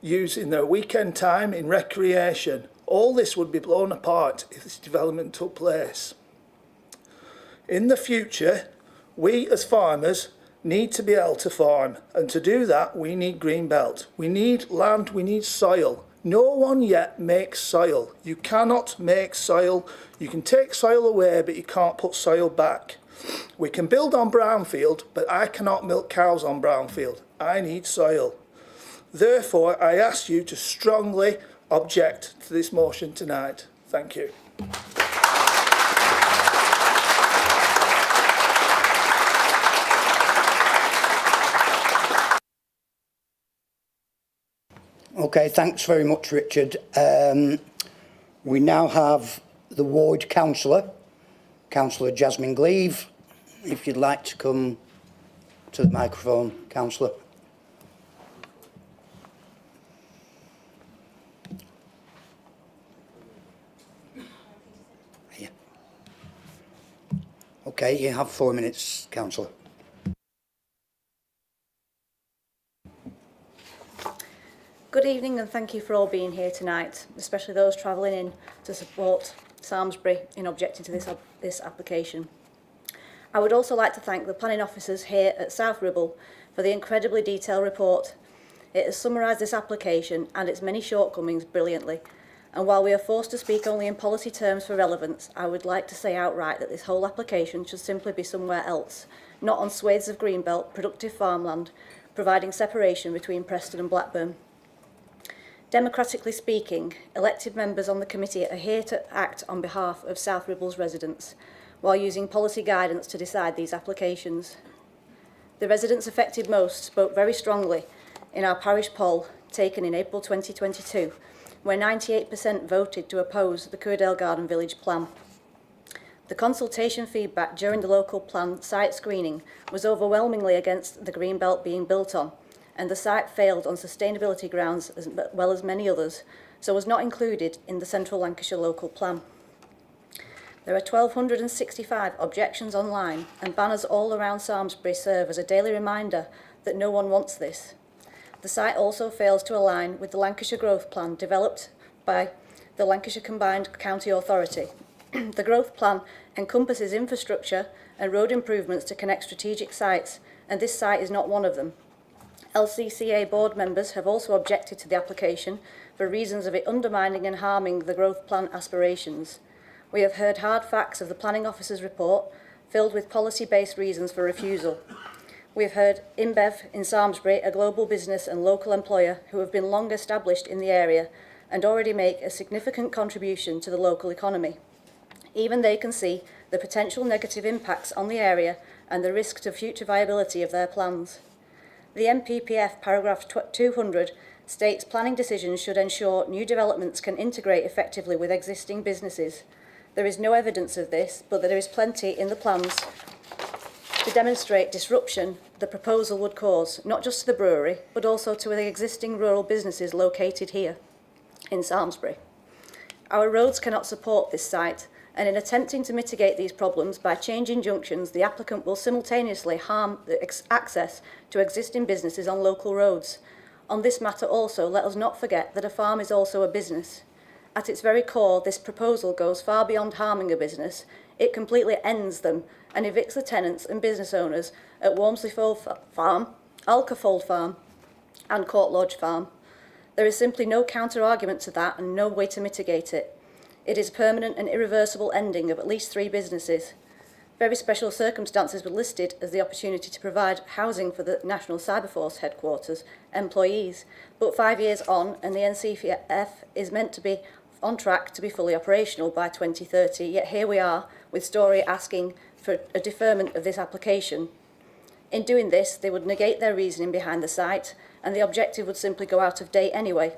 use in their weekend time in recreation. All this would be blown apart if this development took place. In the future, we as farmers need to be able to farm, and to do that we need Greenbelt. We need land, we need soil. No one yet makes soil. You cannot make soil. You can take soil away, but you can't put soil back. We can build on brownfield, but I cannot milk cows on brownfield. I need soil. Therefore, I ask you to strongly object to this motion tonight. Thank you. Okay, thanks very much, Richard. We now have the ward councillor, Councillor Jasmine Gleave. If you'd like to come to the microphone, councillor. Yeah. Okay, you have 4 minutes, councillor. Good evening and thank you for all being here tonight, especially those travelling in to support Samlesbury in objecting to this application. I would also like to thank the planning officers here at South Ribble for the incredibly detailed report. It has summarised this application and its many shortcomings brilliantly, and while we are forced to speak only in policy terms for relevance, I would like to say outright that this whole application should simply be somewhere else, not on swathes of greenbelt, productive farmland, providing separation between Preston and Blackburn. Democratically speaking, elected members on the committee are here to act on behalf of South Ribble's residents, while using policy guidance to decide these applications. The residents affected most spoke very strongly in our parish poll taken in April 2022, where 98% voted to oppose the Cuerdale Garden Village plan. The consultation feedback during the local plan site screening was overwhelmingly against the Greenbelt being built on, and the site failed on sustainability grounds as well as many others, so was not included in the Central Lancashire local plan. There are 1,265 objections online, and banners all around Samlesbury serve as a daily reminder that no one wants this. The site also fails to align with the Lancashire Growth Plan developed by the Lancashire Combined County Authority. The Growth Plan encompasses infrastructure and road improvements to connect strategic sites, and this site is not one of them. LCCA board members have also objected to the application for reasons of it undermining and harming the Growth Plan aspirations. We have heard hard facts of the planning officer's report, filled with policy-based reasons for refusal. We have heard InBev in Samlesbury, a global business and local employer who have been long established in the area and already make a significant contribution to the local economy. Even they can see the potential negative impacts on the area and the risk to future viability of their plans. The MPPF paragraph 200 states planning decisions should ensure new developments can integrate effectively with existing businesses. There is no evidence of this, but there is plenty in the plans to demonstrate disruption the proposal would cause, not just to the brewery, but also to the existing rural businesses located here in Samlesbury. Our roads cannot support this site, and in attempting to mitigate these problems by changing junctions, the applicant will simultaneously harm the access to existing businesses on local roads. On this matter also, let us not forget that a farm is also a business. At its very core, this proposal goes far beyond harming a business. It completely ends them and evicts the tenants and business owners at Walmsley Farm, Alcafold Farm and Court Lodge Farm. There is simply no counter-argument to that and no way to mitigate it. It is a permanent and irreversible ending of at least 3 businesses. Very special circumstances were listed as the opportunity to provide housing for the National Cyberforce headquarters employees, but 5 years on and the NCF is meant to be on track to be fully operational by 2030, yet here we are with Story asking for a deferment of this application. In doing this, they would negate their reasoning behind the site, and the objective would simply go out of date anyway.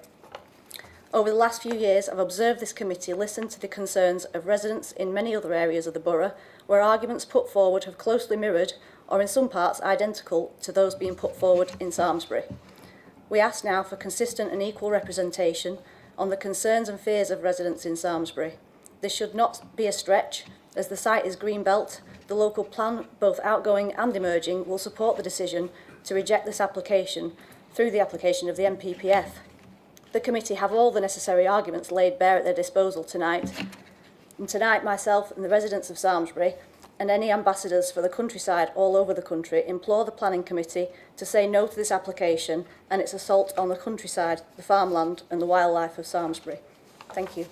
Over the last few years, I've observed this committee listen to the concerns of residents in many other areas of the borough, where arguments put forward have closely mirrored, or in some parts identical, to those being put forward in Samlesbury. We ask now for consistent and equal representation on the concerns and fears of residents in Samlesbury. This should not be a stretch, as the site is greenbelt. The local plan, both outgoing and emerging, will support the decision to reject this application through the application of the MPPF. The committee have all the necessary arguments laid bare at their disposal tonight. And tonight, myself and the residents of Samlesbury and any ambassadors for the countryside all over the country implore the Planning Committee to say no to this application and its assault on the countryside, the farmland and the wildlife of Samlesbury. Thank you.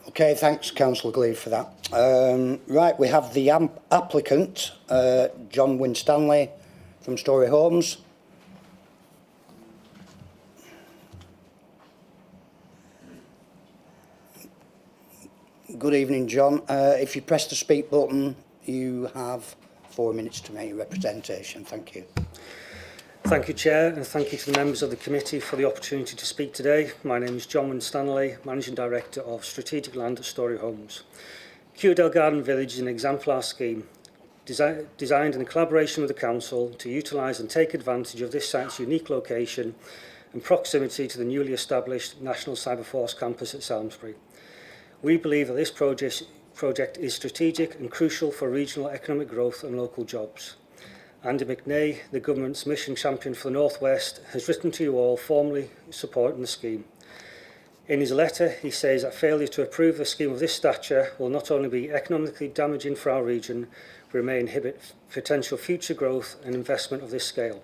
Okay, thanks, Councillor Gleave, for that. Right, we have the applicant, John Winstanley from Story Homes. Good evening, John. If you press the speak button, you have 4 minutes to make your representation. Thank you. Thank you, Chair, and thank you to the members of the committee for the opportunity to speak today. My name is John Winstanley, Managing Director of Strategic Land at Story Homes. Cuerdale Garden Village is an exemplar scheme designed in collaboration with the Council to utilise and take advantage of this site's unique location and proximity to the newly established National Cyberforce campus at Samlesbury. We believe that this project is strategic and crucial for regional economic growth and local jobs. Andy McNay, the government's mission champion for the North West, has written to you all formally supporting the scheme. In his letter, he says that failure to approve a scheme of this stature will not only be economically damaging for our region, but may inhibit potential future growth and investment of this scale,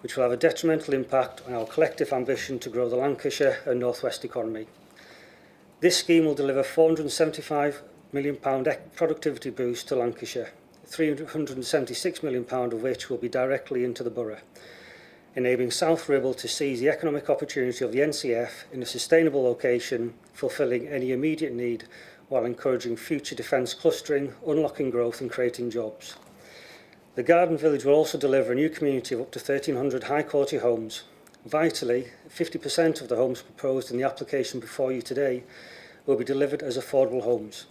which will have a detrimental impact on our collective ambition to grow the Lancashire and North West economy. This scheme will deliver £475 million productivity boost to Lancashire, £376 million of which will be directly into the borough, enabling South Ribble to seize the economic opportunity of the NCF in a sustainable location, fulfilling any immediate need while encouraging future defence clustering, unlocking growth and creating jobs. The Garden Village will also deliver a new community of up to 1,300 high-quality homes. Vitally, 50% of the homes proposed in the application before you today will be delivered as affordable homes.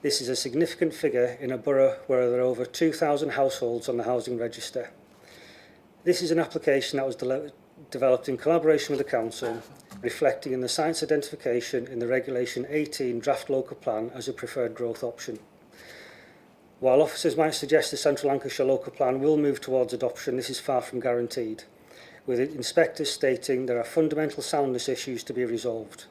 This is a significant figure in a borough where there are over 2,000 households on the housing register. This is an application that was developed in collaboration with the Council, reflecting in the site's identification in the Regulation 18 Draft Local Plan as a preferred growth option. While officers might suggest the Central Lancashire Local Plan will move towards adoption, this is far from guaranteed, with inspectors stating there are fundamental soundness issues to be resolved,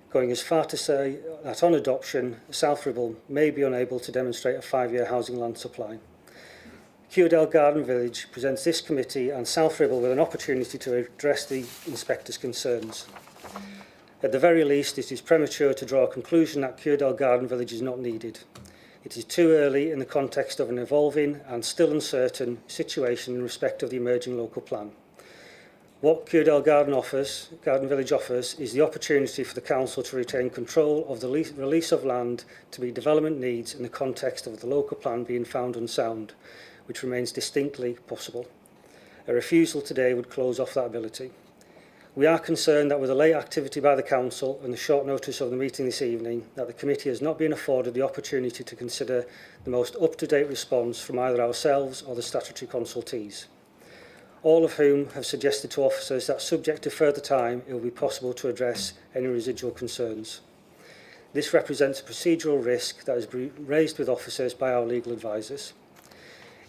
going as far to say that on adoption, South Ribble may be unable to demonstrate a 5-year housing land supply. Cuerdale Garden Village presents this committee and South Ribble with an opportunity to address the inspectors' concerns. At the very least, it is premature to draw a conclusion that Cuerdale Garden Village is not needed. It is too early in the context of an evolving and still uncertain situation in respect of the emerging local plan. What Cuerdale Garden Village offers is the opportunity for the Council to retain control of the release of land to meet development needs in the context of the local plan being found unsound, which remains distinctly possible. A refusal today would close off that ability. We are concerned that with the late activity by the Council and the short notice of the meeting this evening, that the committee has not been afforded the opportunity to consider the most up-to-date response from either ourselves or the statutory consultees, all of whom have suggested to officers that subject to further time it will be possible to address any residual concerns. This represents a procedural risk that has been raised with officers by our legal advisors.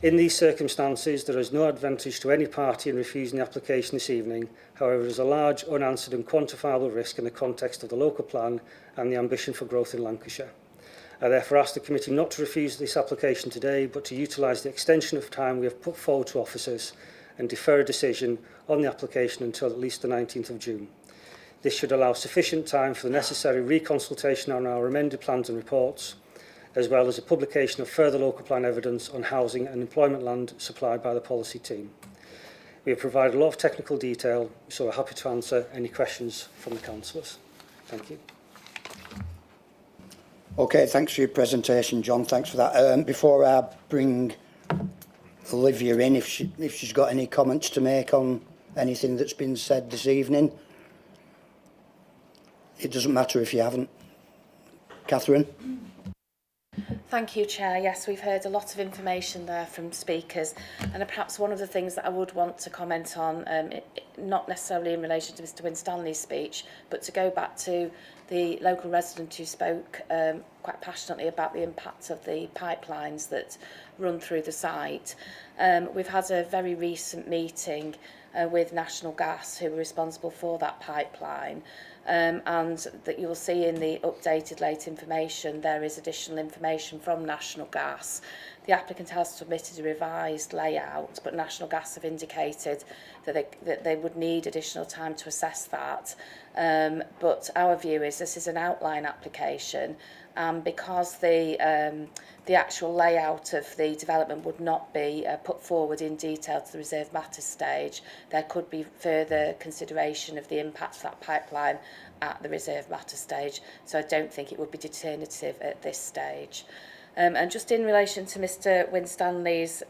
In these circumstances, there is no advantage to any party in refusing the application this evening. However, there is a large unanswered and quantifiable risk in the context of the local plan and the ambition for growth in Lancashire. I therefore ask the committee not to refuse this application today, but to utilise the extension of time we have put forward to officers and defer a decision on the application until at least the 19th of June. This should allow sufficient time for the necessary reconsultation on our amended plans and reports, as well as a publication of further local plan evidence on housing and employment land supplied by the policy team. We have provided a lot of technical detail, so we're happy to answer any questions from the councillors. Thank you. Okay, thanks for your presentation, John. Thanks for that. Before I bring Olivia in, if she's got any comments to make on anything that's been said this evening. It doesn't matter if you haven't. Catherine? Thank you, Chair. Yes, we've heard a lot of information there from speakers, and perhaps one of the things that I would want to comment on, not necessarily in relation to Mr Winstanley's speech, but to go back to the local resident who spoke quite passionately about the impact of the pipelines that run through the site. We've had a very recent meeting with National Gas, who are responsible for that pipeline, and that you'll see in the updated late information there is additional information from National Gas. The applicant has submitted a revised layout, but National Gas have indicated that they would need additional time to assess that. But our view is this is an outline application, and because the actual layout of the development would not be put forward in detail to the reserved matters stage, there could be further consideration of the impact of that pipeline at the reserved matters stage. So I don't think it would be determinative at this stage. And just in relation to Mr Winstanley's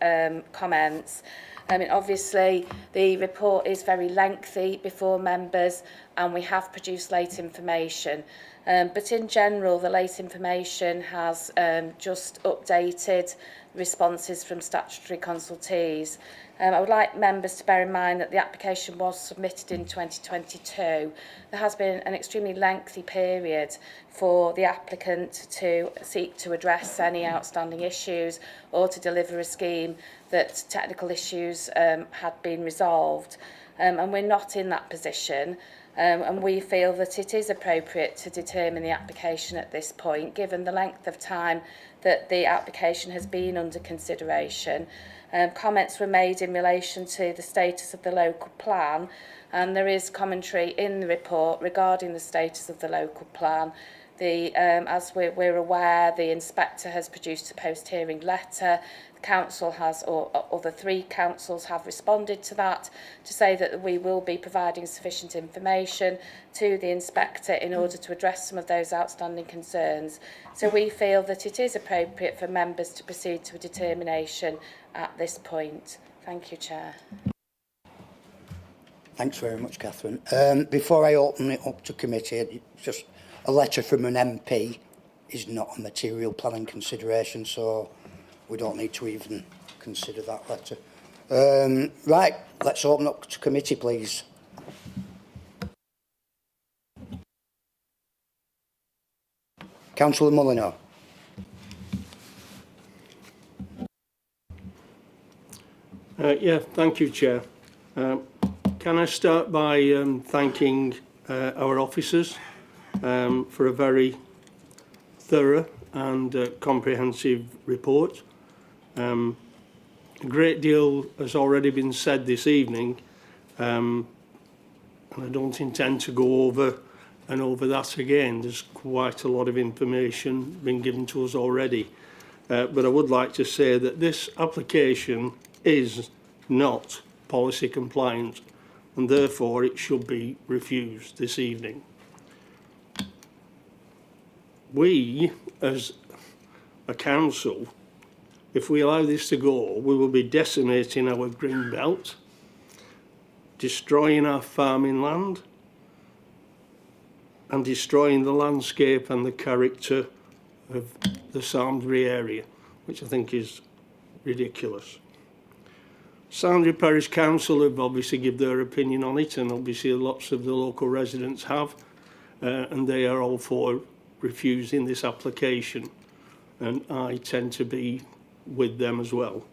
comments, I mean, obviously the report is very lengthy before members, and we have produced late information. But in general, the late information has just updated responses from statutory consultees. I would like members to bear in mind that the application was submitted in 2022. There has been an extremely lengthy period for the applicant to seek to address any outstanding issues or to deliver a scheme that technical issues had been resolved. And we're not in that position. And we feel that it is appropriate to determine the application at this point, given the length of time that the application has been under consideration. Comments were made in relation to the status of the local plan, and there is commentary in the report regarding the status of the local plan. As we're aware, the inspector has produced a post-hearing letter. The council has, or the three councils have responded to that to say that we will be providing sufficient information to the inspector in order to address some of those outstanding concerns. So we feel that it is appropriate for members to proceed to a determination at this point. Thank you, Chair. Thanks very much, Catherine. Before I open it up to committee, just a letter from an MP is not a material planning consideration, so we don't need to even consider that letter. Right, let's open up to committee, please. Councillor Molyneux. Yeah, thank you, Chair. Can I start by thanking our officers for a very thorough and comprehensive report. A great deal has already been said this evening, and I don't intend to go over that again. There's quite a lot of information been given to us already, but I would like to say that this application is not policy compliant, and therefore it should be refused this evening. We, as a council, if we allow this to go, we will be decimating our green belt, destroying our farming land and destroying the landscape and the character of the Samlesbury area, which I think is ridiculous. Samlesbury Parish Council have obviously given their opinion on it, and obviously lots of the local residents have, and they are all for refusing this application, and I tend to be with them as well.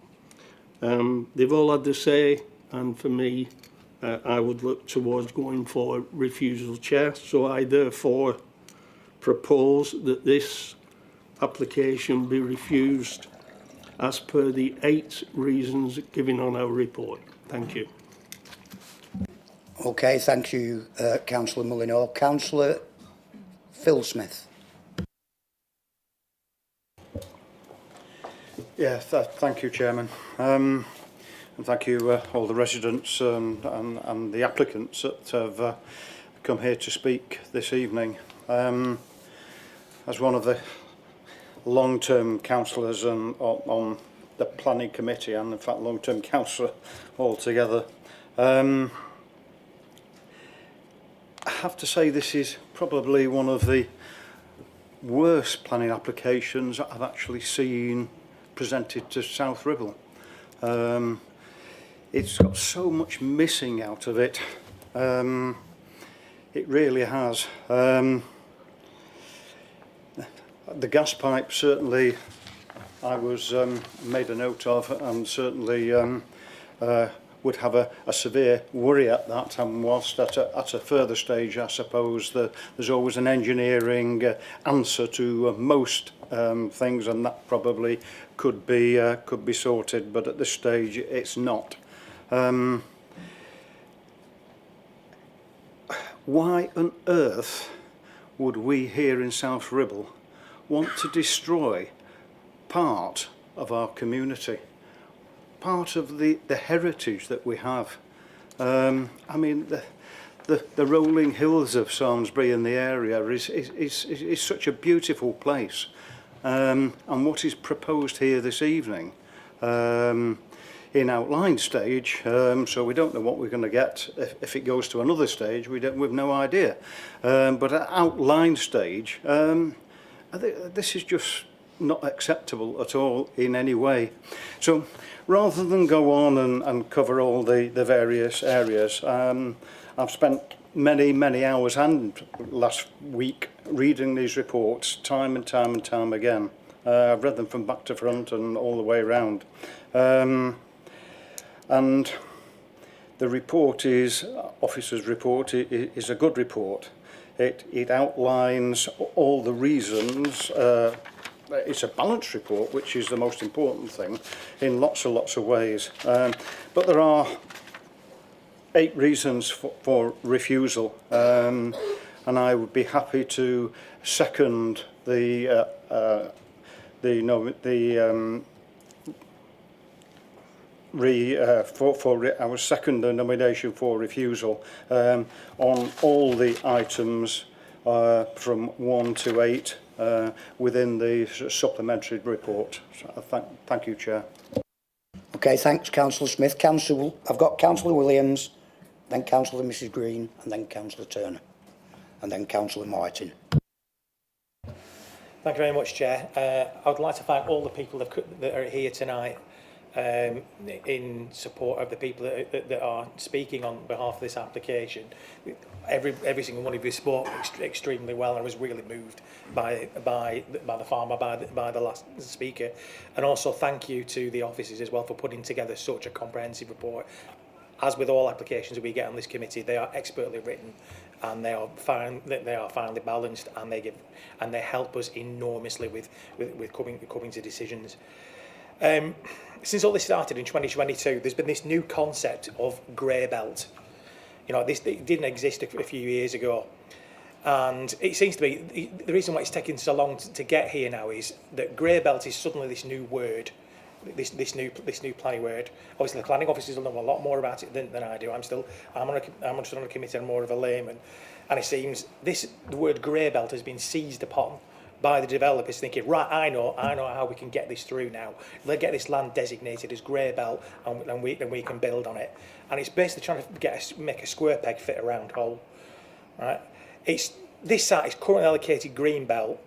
They've all had their say, and for me, I would look towards going for refusal, Chair. So I therefore propose that this application be refused as per the 8 reasons given on our report. Thank you. Okay, thank you, Councillor Mullinor. Councillor Phil Smith. Yeah, thank you, Chairman. And thank you all the residents and the applicants that have come here to speak this evening. As one of the long-term councillors on the planning committee, and in fact long-term councillor altogether, I have to say this is probably one of the worst planning applications I've actually seen presented to South Ribble. It's got so much missing out of it. It really has. The gas pipe, certainly I was made a note of, and certainly would have a severe worry at that, and whilst at a further stage I suppose that there's always an engineering answer to most things, and that probably could be sorted, but at this stage it's not. Why on earth would we here in South Ribble want to destroy part of our community, part of the heritage that we have? I mean, the rolling hills of Samlesbury in the area is such a beautiful place, and what is proposed here this evening in outline stage, so we don't know what we're going to get if it goes to another stage. We've no idea, but at outline stage, I think this is just not acceptable at all in any way. So rather than go on and cover all the various areas, I've spent many hours and last week reading these reports time and time again. I've read them from back to front and all the way around. And the report officer's report is a good report. It outlines all the reasons. It's a balanced report, which is the most important thing, in lots of ways. But there are 8 reasons for refusal, and I would be happy to second I would second the nomination for refusal on all the items from 1 to 8 within the supplementary report. So thank you, Chair. Okay, thanks, Councillor Smith. I've got Councillor Williams, then Councillor Mrs Green, and then Councillor Turner, and then Councillor Martin. Thank you very much, Chair. I would like to thank all the people that are here tonight in support of the people that are speaking on behalf of this application. Every single one of you spoke extremely well. I was really moved by the farmer, by the last speaker, and also thank you to the officers as well for putting together such a comprehensive report. As with all applications that we get on this committee, they are expertly written, and they are finely balanced, and they help us enormously with coming to decisions. Since all this started in 2022, there's been this new concept of grey belt. You know, this didn't exist a few years ago, and it seems to be the reason why it's taken so long to get here now is that grey belt is suddenly this new word, this new planning word. Obviously, the planning officers will know a lot more about it than I do. I'm just on a committee. I'm more of a layman, and it seems the word grey belt has been seized upon by the developers thinking, right, I know how we can get this through now. Let's get this land designated as grey belt and we can build on it. And it's basically trying to make a square peg fit a round hole. Right? This site is currently allocated green belt,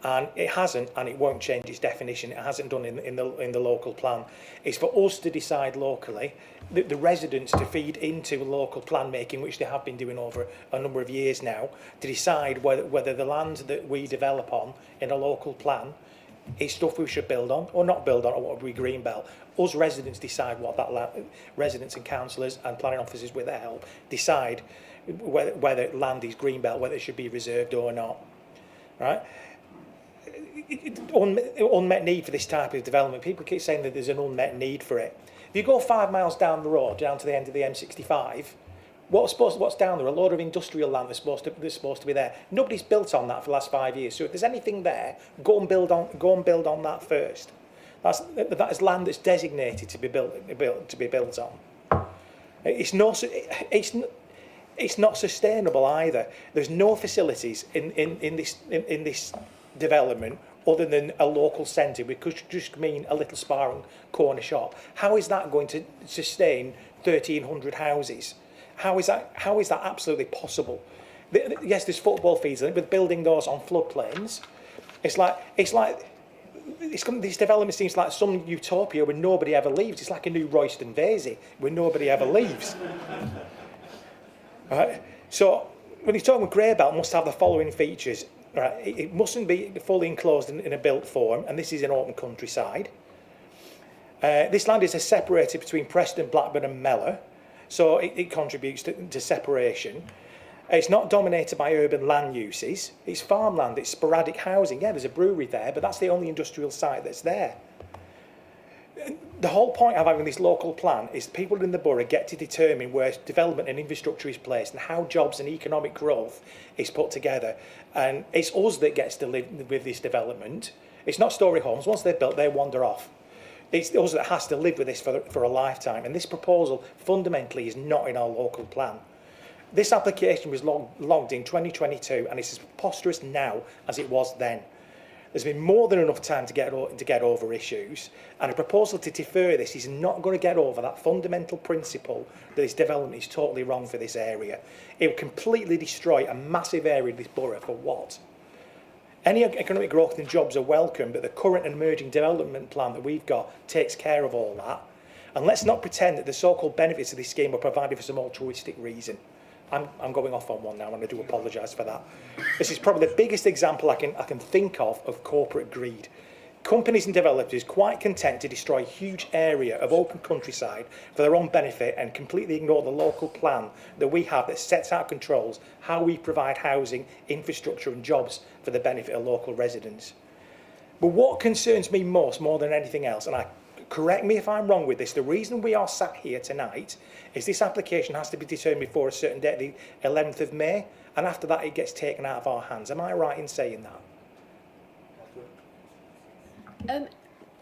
and it hasn't, and it won't change its definition. It hasn't done in the local plan. It's for us to decide locally, the residents to feed into local plan making, which they have been doing over a number of years now, to decide whether the land that we develop on in a local plan is stuff we should build on or not build on, or what would be green belt. Us residents decide what that land, residents and councillors and planning officers with their help decide whether land is green belt, whether it should be reserved or not. Right? Unmet need for this type of development. People keep saying that there's an unmet need for it. If you go 5 miles down the road, down to the end of the M65, what's down there? A load of industrial land that's supposed to be there. Nobody's built on that for the last 5 years. So if there's anything there, go and build on that first. That is land that's designated to be built on. It's not sustainable either. There's no facilities in this development other than a local centre, which could just mean a little spa and corner shop. How is that going to sustain 1,300 houses? How is that absolutely possible? Yes, there's football fields, but building those on floodplains, it's like this development seems like some utopia where nobody ever leaves. It's like a new Royston Vasey where nobody ever leaves. Right? So when you're talking grey belt, it must have the following features. Right? It mustn't be fully enclosed in a built form, and this is an open countryside. This land is separated between Preston, Blackburn and Mellor, so it contributes to separation. It's not dominated by urban land uses. It's farmland, it's sporadic housing. Yeah, there's a brewery there, but that's the only industrial site that's there. The whole point of having this local plan is people in the borough get to determine where development and infrastructure is placed and how jobs and economic growth is put together. And it's us that gets to live with this development. It's not Story Homes. Once they're built, they wander off. It's us that has to live with this for a lifetime. And this proposal fundamentally is not in our local plan. This application was logged in 2022 and it's as preposterous now as it was then. There's been more than enough time to get over issues, and a proposal to defer this is not going to get over that fundamental principle that this development is totally wrong for this area. It will completely destroy a massive area of this borough for what? Any economic growth and jobs are welcome, but the current and emerging development plan that we've got takes care of all that. And let's not pretend that the so-called benefits of this scheme are provided for some altruistic reason. I'm going off on one now, and I do apologise for that. This is probably the biggest example I can think of corporate greed. Companies and developers quite content to destroy a huge area of open countryside for their own benefit and completely ignore the local plan that we have that sets out controls how we provide housing, infrastructure and jobs for the benefit of local residents. But what concerns me more than anything else, and correct me if I'm wrong with this, the reason we are sat here tonight is this application has to be determined before a certain date, the 11th of May, and after that it gets taken out of our hands. Am I right in saying that?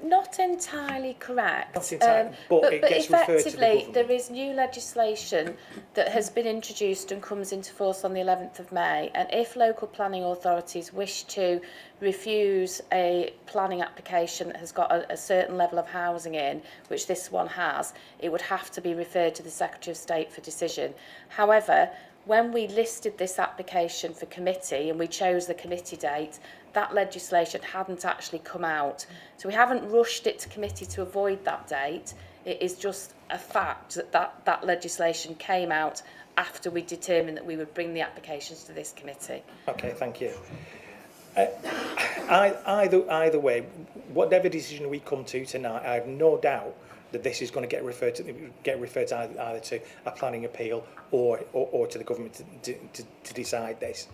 Not entirely correct. Not entirely, but it gets referred to the effectively, government. there is new legislation that has been introduced and comes into force on the 11th of May. And if local planning authorities wish to refuse a planning application that has got a certain level of housing in, which this one has, it would have to be referred to the Secretary of State for decision. However, when we listed this application for committee and we chose the committee date, that legislation hadn't actually come out. So we haven't rushed it to committee to avoid that date. It is just a fact that legislation came out after we determined that we would bring the applications to this committee. Okay, thank you. Either way, whatever decision we come to tonight, I have no doubt that this is going to get referred to either to a planning appeal or to the government to decide this.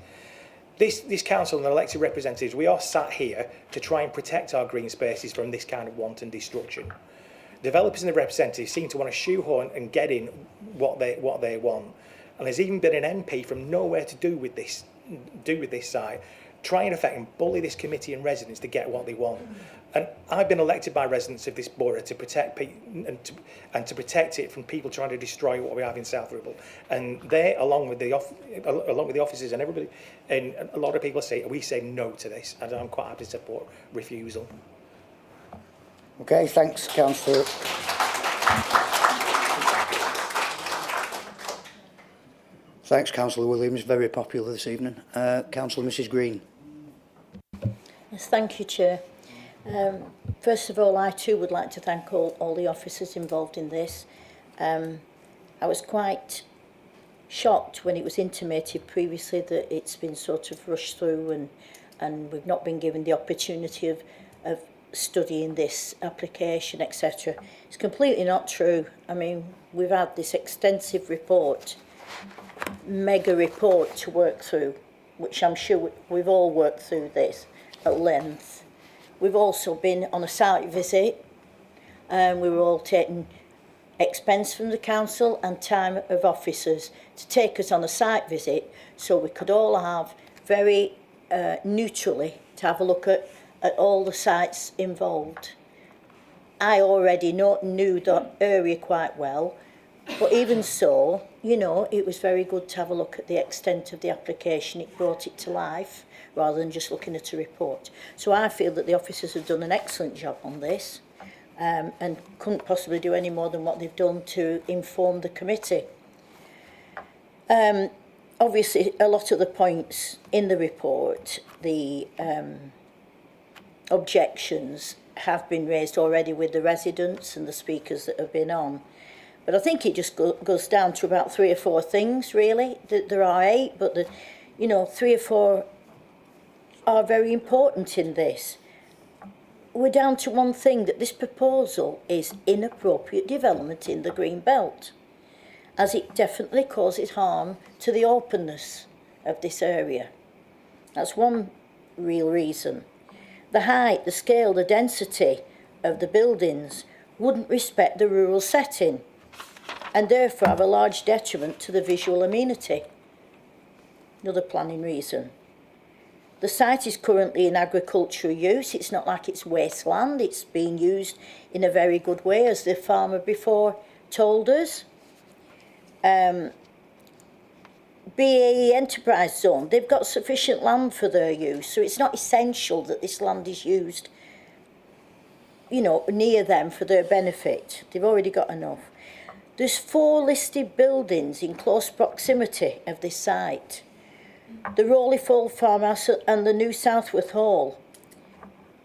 This council and elected representatives, we are sat here to try and protect our green spaces from this kind of wanton destruction. Developers and the representatives seem to want to shoehorn and get in what they want. And there's even been an MP from nowhere to do with this site try in effect and bully this committee and residents to get what they want. And I've been elected by residents of this borough to protect and to protect it from people trying to destroy what we have in South Ribble. And they, along with the officers and everybody, and a lot of people we say no to this, and I'm quite happy to support refusal. Okay, thanks, Councillor. Thanks, Councillor Williams. Very popular this evening. Councillor Mrs Green. Yes, thank you, Chair. First of all, I too would like to thank all the officers involved in this. I was quite shocked when it was intimated previously that it's been sort of rushed through and we've not been given the opportunity of studying this application, etc. It's completely not true. I mean, we've had this extensive report, mega report to work through, which I'm sure we've all worked through this at length. We've also been on a site visit, and we were all taking expense from the council and time of officers to take us on a site visit, so we could all have very neutrally to have a look at all the sites involved. I already knew the area quite well, but even so, you know, it was very good to have a look at the extent of the application. It brought it to life rather than just looking at a report. So I feel that the officers have done an excellent job on this and couldn't possibly do any more than what they've done to inform the committee. Obviously, a lot of the points in the report, the objections have been raised already with the residents and the speakers that have been on. But I think it just goes down to about 3 or 4 things, really. There are 8, but 3 or 4 are very important in this. We're down to one thing, that this proposal is inappropriate development in the green belt, as it definitely causes harm to the openness of this area. That's one real reason. The height, the scale, the density of the buildings wouldn't respect the rural setting and therefore have a large detriment to the visual amenity. Another planning reason. The site is currently in agricultural use. It's not like it's wasteland. It's being used in a very good way, as the farmer before told us. BAE Enterprise Zone, they've got sufficient land for their use, so it's not essential that this land is used, near them for their benefit. They've already got enough. There's 4 listed buildings in close proximity of this site. The Rowley Fall Farmhouse and the New Southworth Hall.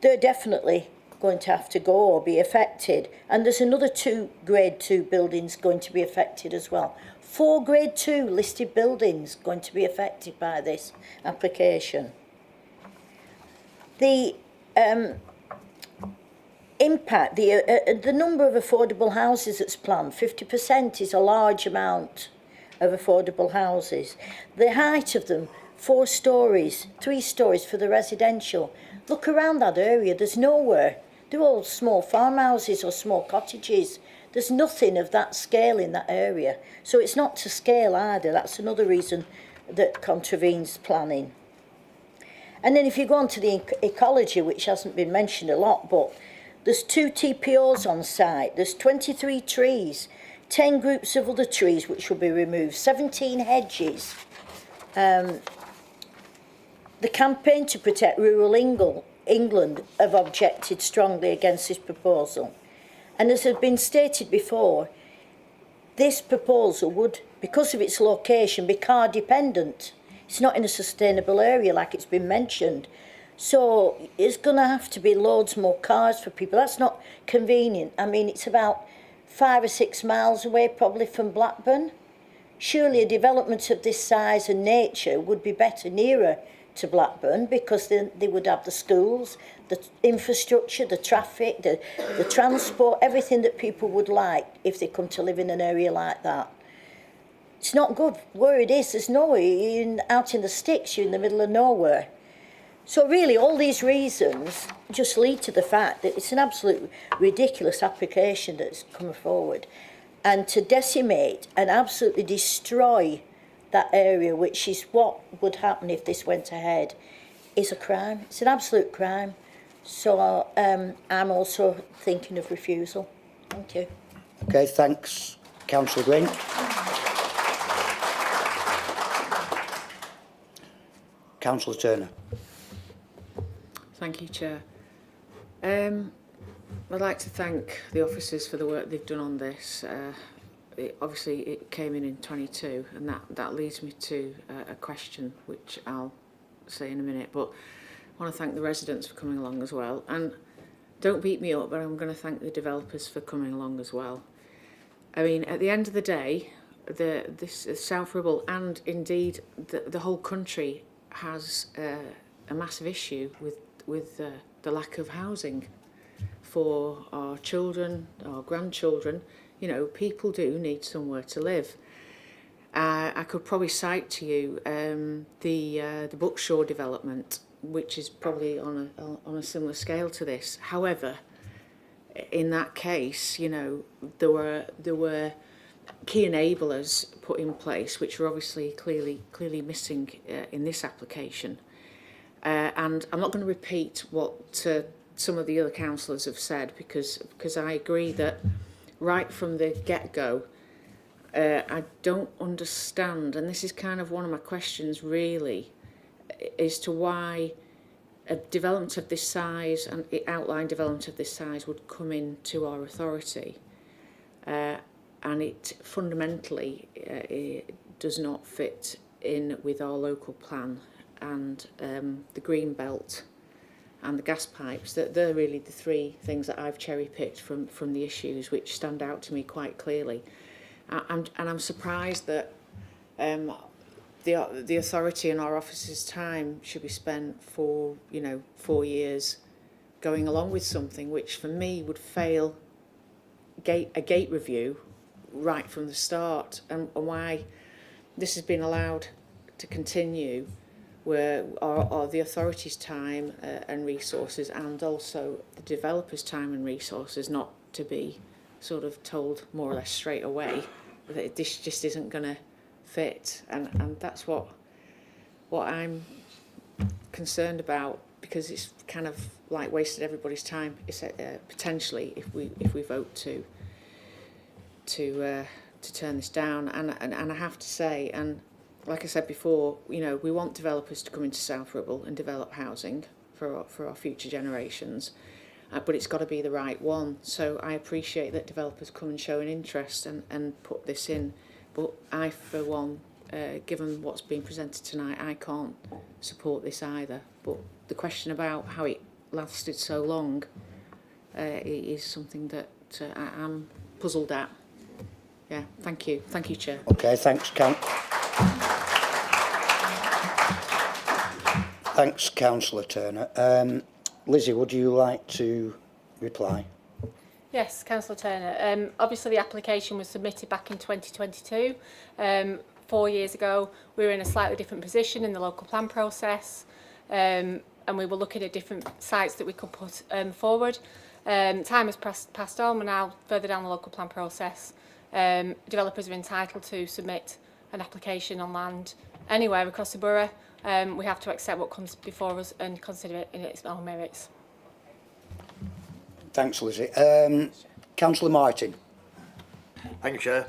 They're definitely going to have to go or be affected. And there's another 2 Grade 2 buildings going to be affected as well. 4 Grade 2 listed buildings going to be affected by this application. The impact, the number of affordable houses that's planned, 50% is a large amount of affordable houses. The height of them, 4 stories, 3 stories for the residential. Look around that area, there's nowhere. They're all small farmhouses or small cottages. There's nothing of that scale in that area. So it's not to scale either. That's another reason that contravenes planning. And then if you go on to the ecology, which hasn't been mentioned a lot, but there's 2 TPOs on site. There's 23 trees, 10 groups of other trees which will be removed, 17 hedges. The campaign to protect rural England have objected strongly against this proposal. And as has been stated before, this proposal would, because of its location, be car dependent. It's not in a sustainable area like it's been mentioned. So it's going to have to be loads more cars for people. That's not convenient. I mean, it's about 5 or 6 miles away probably from Blackburn. Surely a development of this size and nature would be better nearer to Blackburn, because they would have the schools, the infrastructure, the traffic, the transport, everything that people would like if they come to live in an area like that. It's not good. Where it is, there's nowhere. Out in the sticks, you're in the middle of nowhere. So really, all these reasons just lead to the fact that it's an absolute ridiculous application that's come forward. And to decimate and absolutely destroy that area, which is what would happen if this went ahead, is a crime. It's an absolute crime. So I'm also thinking of refusal. Thank you. Okay, thanks, Councillor Green. Councillor Turner. Thank you, Chair. I'd like to thank the officers for the work they've done on this. Obviously, it came in 22, and that leads me to a question, which I'll say in a minute. But I want to thank the residents for coming along as well. And don't beat me up, but I'm going to thank the developers for coming along as well. I mean, at the end of the day, this South Ribble and indeed the whole country has a massive issue with the lack of housing for our children, our grandchildren. You know, people do need somewhere to live. I could probably cite to you the Bookshaw development, which is probably on a similar scale to this. However, in that case, you know, there were key enablers put in place, which are obviously clearly missing in this application. And I'm not going to repeat what some of the other councillors have said, because I agree that right from the get-go, I don't understand, and this is kind of one of my questions really, as to why a development of this size and outline development of this size would come into our authority, and it fundamentally it does not fit in with our local plan and the green belt and the gas pipes. That they're really the three things that I've cherry-picked from the issues which stand out to me quite clearly. And I'm surprised that the authority and our officers' time should be spent for 4 years going along with something which for me would fail a gate review right from the start, and why this has been allowed to continue, where the authority's time and resources, and also the developers' time and resources, not to be sort of told more or less straight away that this just isn't going to fit, and that's what I'm concerned about, because it's kind of like wasted everybody's time. It's potentially if we vote to turn this down, and I have to say, and like I said before, you know, we want developers to come into South Ribble and develop housing for our future generations, but it's got to be the right one. So I appreciate that developers come and show an interest and put this in, but I, for one, given what's been presented tonight, I can't support this either. But the question about how it lasted so long is something that I am puzzled at. Yeah, thank you, Chair. Okay, thanks, Thanks, Councillor Turner. Lizzie, would you like to reply? Yes, Councillor Turner. Obviously, the application was submitted back in 2022. 4 years ago, we were in a slightly different position in the local plan process, and we were looking at different sites that we could put forward. Time has passed on. We're now further down the local plan process. Developers are entitled to submit an application on land anywhere across the borough. We have to accept what comes before us and consider it in its own merits. Thanks, Lizzie. Councillor Martin. Thank you, Chair.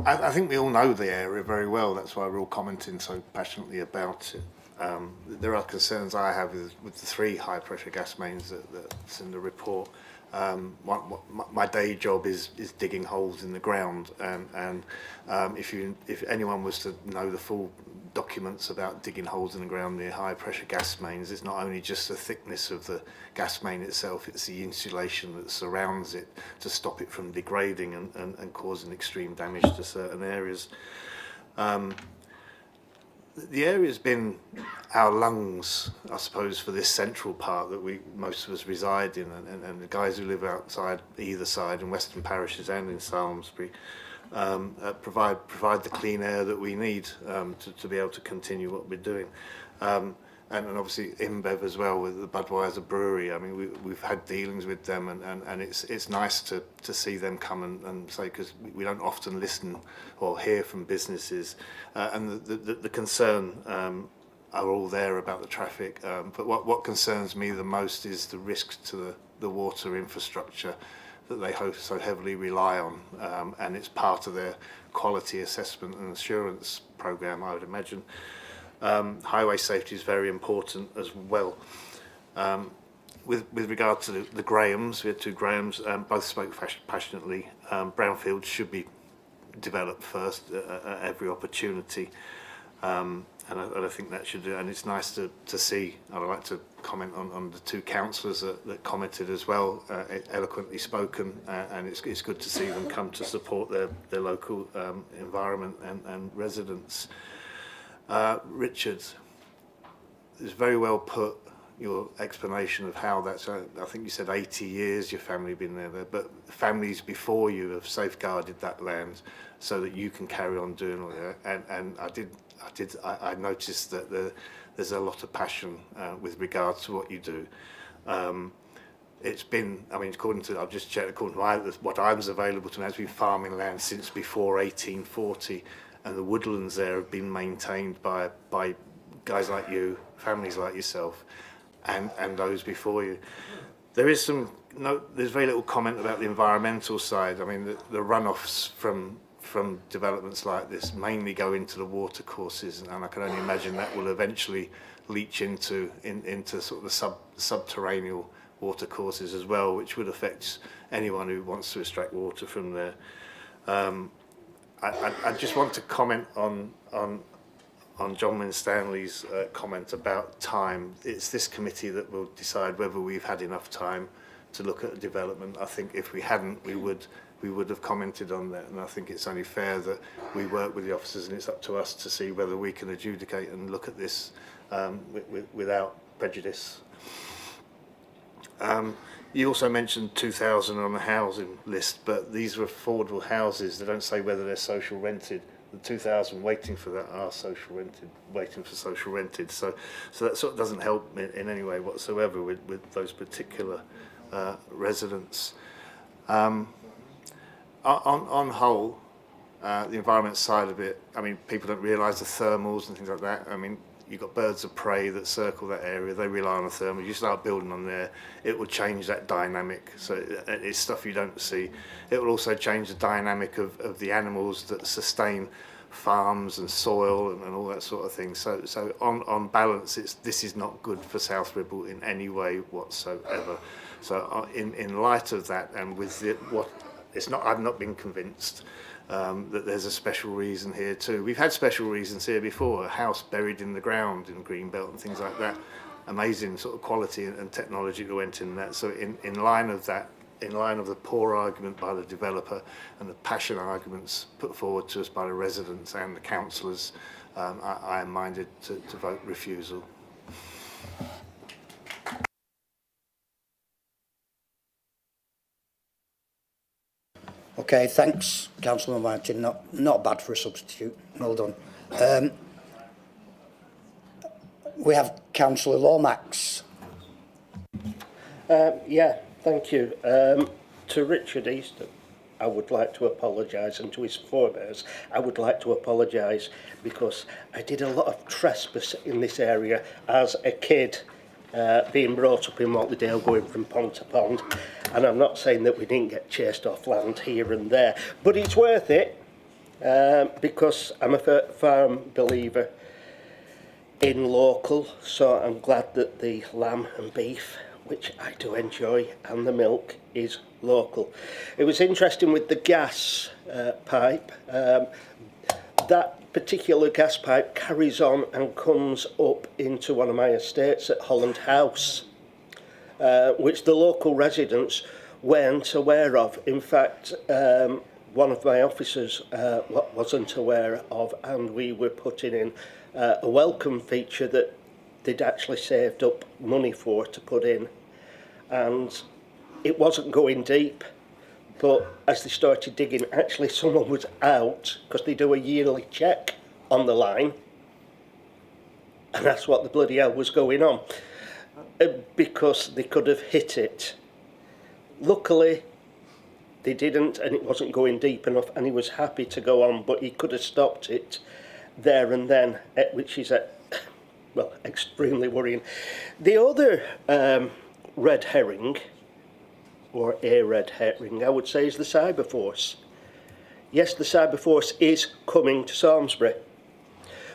I think we all know the area very well. That's why we're all commenting so passionately about it. There are concerns I have with the 3 high-pressure gas mains that's in the report. My day job is digging holes in the ground, and if anyone was to know the full documents about digging holes in the ground near high pressure gas mains, it's not only just the thickness of the gas main itself, it's the insulation that surrounds it to stop it from degrading and causing extreme damage to certain areas. The area's been our lungs, I suppose, for this central part that most of us reside in, and the guys who live outside either side in Western parishes and in Salisbury provide the clean air that we need to be able to continue what we're doing. and obviously InBev as well with the Budweiser brewery. I mean, we've had dealings with them, and it's nice to see them come and say, because we don't often listen or hear from businesses, and the concern are all there about the traffic. But what concerns me the most is the risks to the water infrastructure that they so heavily rely on, and it's part of their quality assessment and assurance program, I would imagine. Highway safety is very important as well. With regard to the Grahams, we had two Grahams, both spoke passionately. Brownfields should be developed first at every opportunity, and I think that should do. And it's nice to see. I'd like to comment on the two councillors that commented as well, eloquently spoken, and it's good to see them come to support their local environment and residents. Richard, it's very well put, your explanation of how that's, I think you said 80 years your family been there, but families before you have safeguarded that land so that you can carry on doing all that. And I noticed that there's a lot of passion with regards to what you do. It's been, I mean, I've just checked, according to what I was available to me, has been farming land since before 1840. And the woodlands there have been maintained by guys like you, families like yourself, and those before you. There's very little comment about the environmental side. I mean, the runoffs from developments like this mainly go into the water courses, and I can only imagine that will eventually leach into sort of the subterranean water courses as well, which would affect anyone who wants to extract water from there. I just want to comment on John Winstanley's comment about time. It's this committee that will decide whether we've had enough time to look at development. I think if we hadn't, we would have commented on that, and I think it's only fair that we work with the officers, and it's up to us to see whether we can adjudicate and look at this without prejudice. You also mentioned 2,000 on the housing list, but these are affordable houses. They don't say whether they're social rented. The 2,000 waiting for that are social rented, waiting for social rented. So that sort of doesn't help in any way whatsoever with those particular residents. On whole, the environment side of it, I mean, people don't realise the thermals and things like that. I mean, you've got birds of prey that circle that area. They rely on the thermal. You start building on there, it will change that dynamic. So it's stuff you don't see. It will also change the dynamic of the animals that sustain farms and soil and all that sort of thing. So on balance, this is not good for South Ribble in any way whatsoever. So in light of that, and with I've not been convinced that there's a special reason here too. We've had special reasons here before, a house buried in the ground in Greenbelt and things like that. Amazing sort of quality and technology that went in that. So in line of that, in line of the poor argument by the developer and the passion arguments put forward to us by the residents and the councillors, I am minded to vote refusal. Okay, thanks, Councillor Martin. Not bad for a substitute. Well done. We have Councillor Lomax. Yeah, thank you. To Richard Easton, I would like to apologise, and to his forebears, I would like to apologise because I did a lot of trespass in this area as a kid, being brought up in Whatleydale, going from pond to pond. And I'm not saying that we didn't get chased off land here and there, but it's worth it because I'm a firm believer in local, so I'm glad that the lamb and beef, which I do enjoy, and the milk is local. It was interesting with the gas pipe. That particular gas pipe carries on and comes up into one of my estates at Holland House, which the local residents weren't aware of. In fact, one of my officers wasn't aware of, and we were putting in a welcome feature that they'd actually saved up money for to put in, and it wasn't going deep. But as they started digging, actually someone was out, because they do a yearly check on the line, And that's what the bloody hell was going on. Because they could have hit it. Luckily, they didn't, and it wasn't going deep enough, and he was happy to go on, but he could have stopped it there and then, which is, well, extremely worrying. The other red herring, or a red herring, I would say, is the cyber force. Yes, the cyber force is coming to Samlesbury,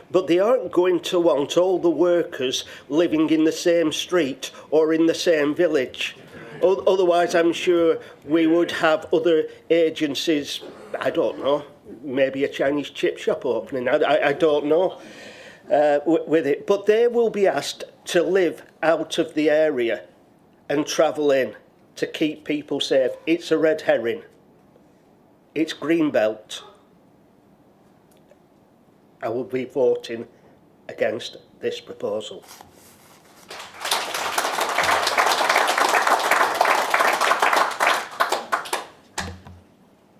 but they aren't going to want all the workers living in the same street or in the same village. Otherwise, I'm sure we would have other agencies, I don't know, maybe a Chinese chip shop opening, I don't know, with it. But they will be asked to live out of the area and travel in to keep people safe. It's a red herring. It's Greenbelt. I will be voting against this proposal.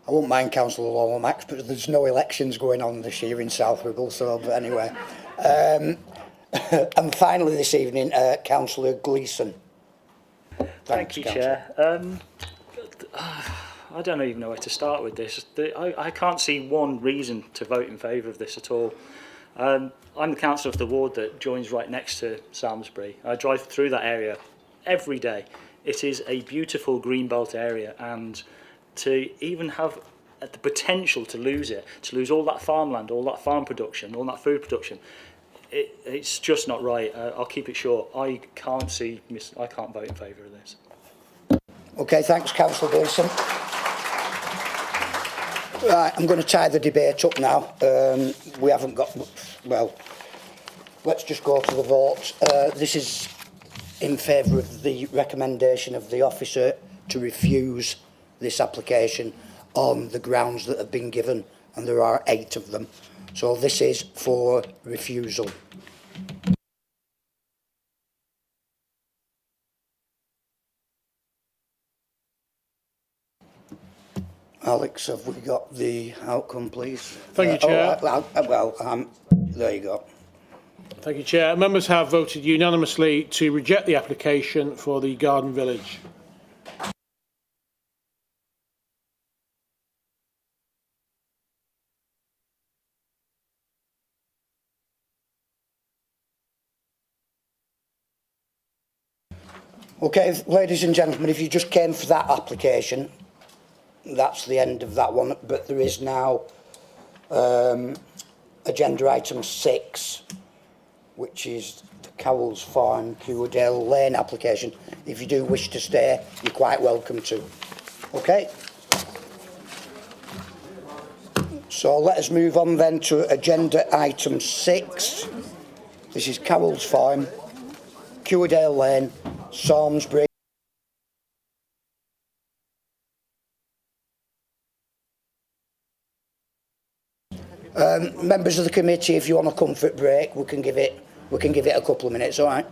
I won't mind Councillor Lomax, but there's no elections going on this year in South Whittle, so, but anyway. And finally this evening, Councillor Gleeson. Thank you, Chair. I don't even know where to start with this. I can't see one reason to vote in favour of this at all. I'm the councillor of the ward that joins right next to Samlesbury. I drive through that area every day. It is a beautiful greenbelt area, and to even have the potential to lose it, to lose all that farmland, all that farm production, all that food production, it's just not right. I'll keep it short. I can't vote in favour of this. Okay, thanks, Councillor Gleeson. Right, I'm going to tie the debate up now. We haven't got, well, let's just go to the vote. This is in favour of the recommendation of the officer to refuse this application on the grounds that have been given, and there are 8 of them. So this is for refusal. Alex, have we got the outcome, please? Thank you, Chair. There you go. Thank you, Chair. Members have voted unanimously to reject the application for the Garden Village. Okay, ladies and gentlemen, if you just came for that application, that's the end of that one. But there is now agenda item 6, which is the Cowell's Farm Cuerdale Lane application. If you do wish to stay, you're quite welcome to. Okay. So let us move on then to agenda item 6. This is Cowell's Farm, Cuerdale Lane, Samlesbury. Members of the committee, if you want a comfort break, we can give it a couple of minutes, all right?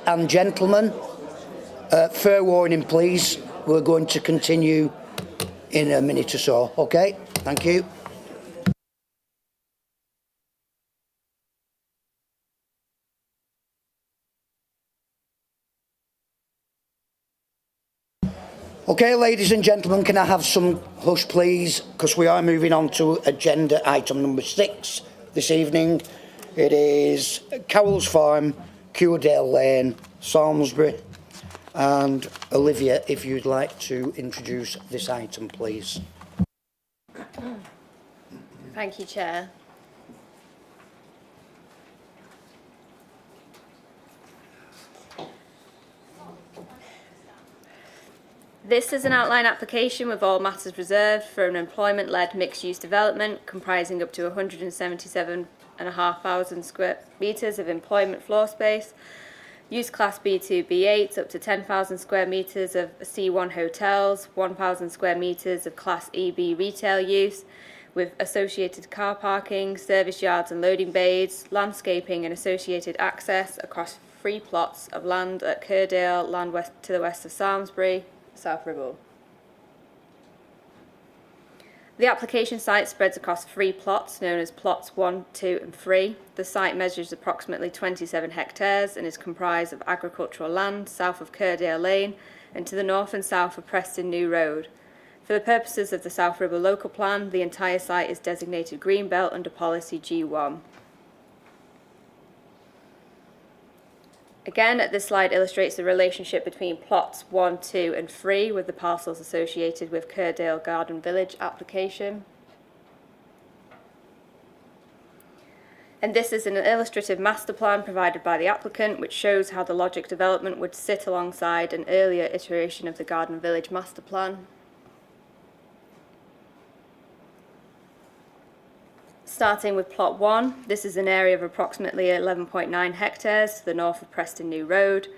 And gentlemen, fair warning please, we're going to continue in a minute or so, okay? Thank you. Okay, ladies and gentlemen, can I have some hush please, because we are moving on to agenda item number 6 this evening. It is Cowell's Farm, Cuerdale Lane, Samlesbury. And Olivia, if you'd like to introduce this item, please. Thank you, Chair. This is an outline application with all matters reserved for an employment-led mixed-use development comprising up to 177,500 square metres of employment floor space, use class B2, B8 up to 10,000 square metres of C1 hotels, 1,000 square metres of class EB retail use, with associated car parking, service yards and loading bays, landscaping and associated access across 3 plots of land at Cuerdale, land west to the west of Samlesbury, South Ribble. The application site spreads across 3 plots known as plots 1, 2 and 3. The site measures approximately 27 hectares and is comprised of agricultural land south of Cuerdale Lane and to the north and south of Preston New Road. For the purposes of the South Ribble Local Plan, the entire site is designated Green Belt under Policy G1. Again, this slide illustrates the relationship between plots 1, 2 and 3 with the parcels associated with Cuerdale Garden Village application. And this is an illustrative master plan provided by the applicant, which shows how the logic development would sit alongside an earlier iteration of the Garden Village master plan. Starting with plot 1, this is an area of approximately 11.9 hectares to the north of Preston New Road.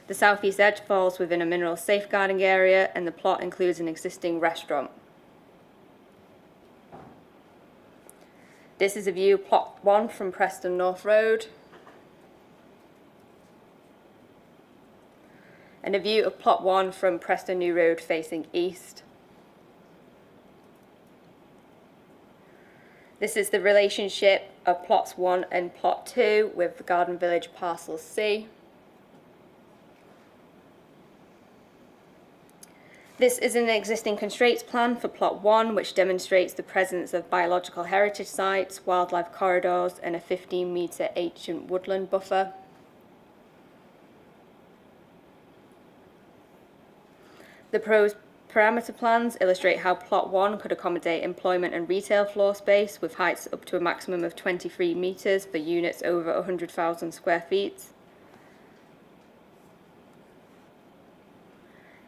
The southeast edge falls within a mineral safeguarding area and the plot includes an existing restaurant. This is a view of plot 1 from Preston North Road. And a view of plot 1 from Preston New Road facing east. This is the relationship of plots 1 and plot 2 with the Garden Village parcel C. This is an existing constraints plan for plot 1, which demonstrates the presence of biological heritage sites, wildlife corridors, and a 15-metre ancient woodland buffer. The parameter plans illustrate how plot 1 could accommodate employment and retail floor space with heights up to a maximum of 23 metres for units over 100,000 square feet.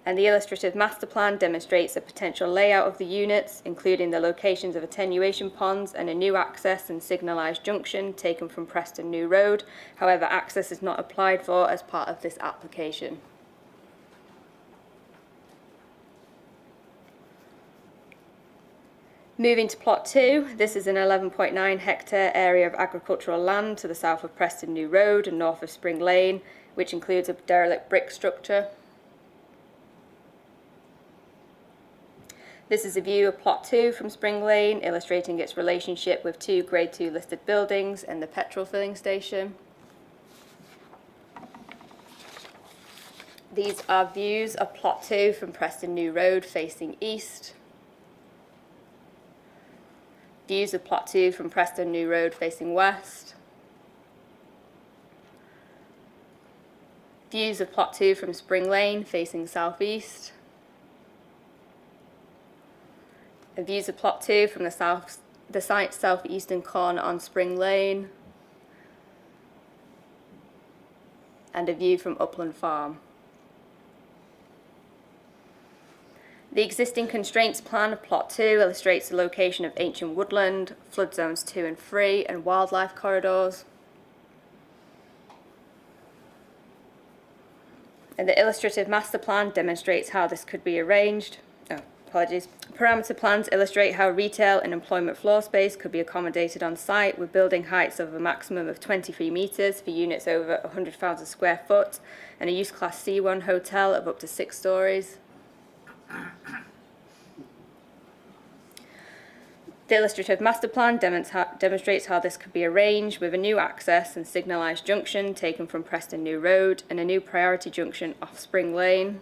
And the illustrative master plan demonstrates a potential layout of the units, including the locations of attenuation ponds and a new access and signalised junction taken from Preston New Road. However, access is not applied for as part of this application. Moving to plot 2, this is an 11.9 hectare area of agricultural land to the south of Preston New Road and north of Spring Lane, which includes a derelict brick structure. This is a view of plot 2 from Spring Lane, illustrating its relationship with 2 Grade 2 listed buildings and the petrol filling station. These are views of plot 2 from Preston New Road facing east. Views of plot 2 from Preston New Road facing west. Views of plot 2 from Spring Lane facing southeast. And views of plot 2 from the site's southeastern corner on Spring Lane. And a view from Upland Farm. The existing constraints plan of plot 2 illustrates the location of ancient woodland, flood zones 2 and 3, and wildlife corridors. And the illustrative master plan demonstrates how this could be arranged. Parameter plans illustrate how retail and employment floor space could be accommodated on site with building heights of a maximum of 23 metres for units over 100,000 square foot and a use class C1 hotel of up to 6 stories. The illustrative master plan demonstrates how this could be arranged with a new access and signalised junction taken from Preston New Road and a new priority junction off Spring Lane.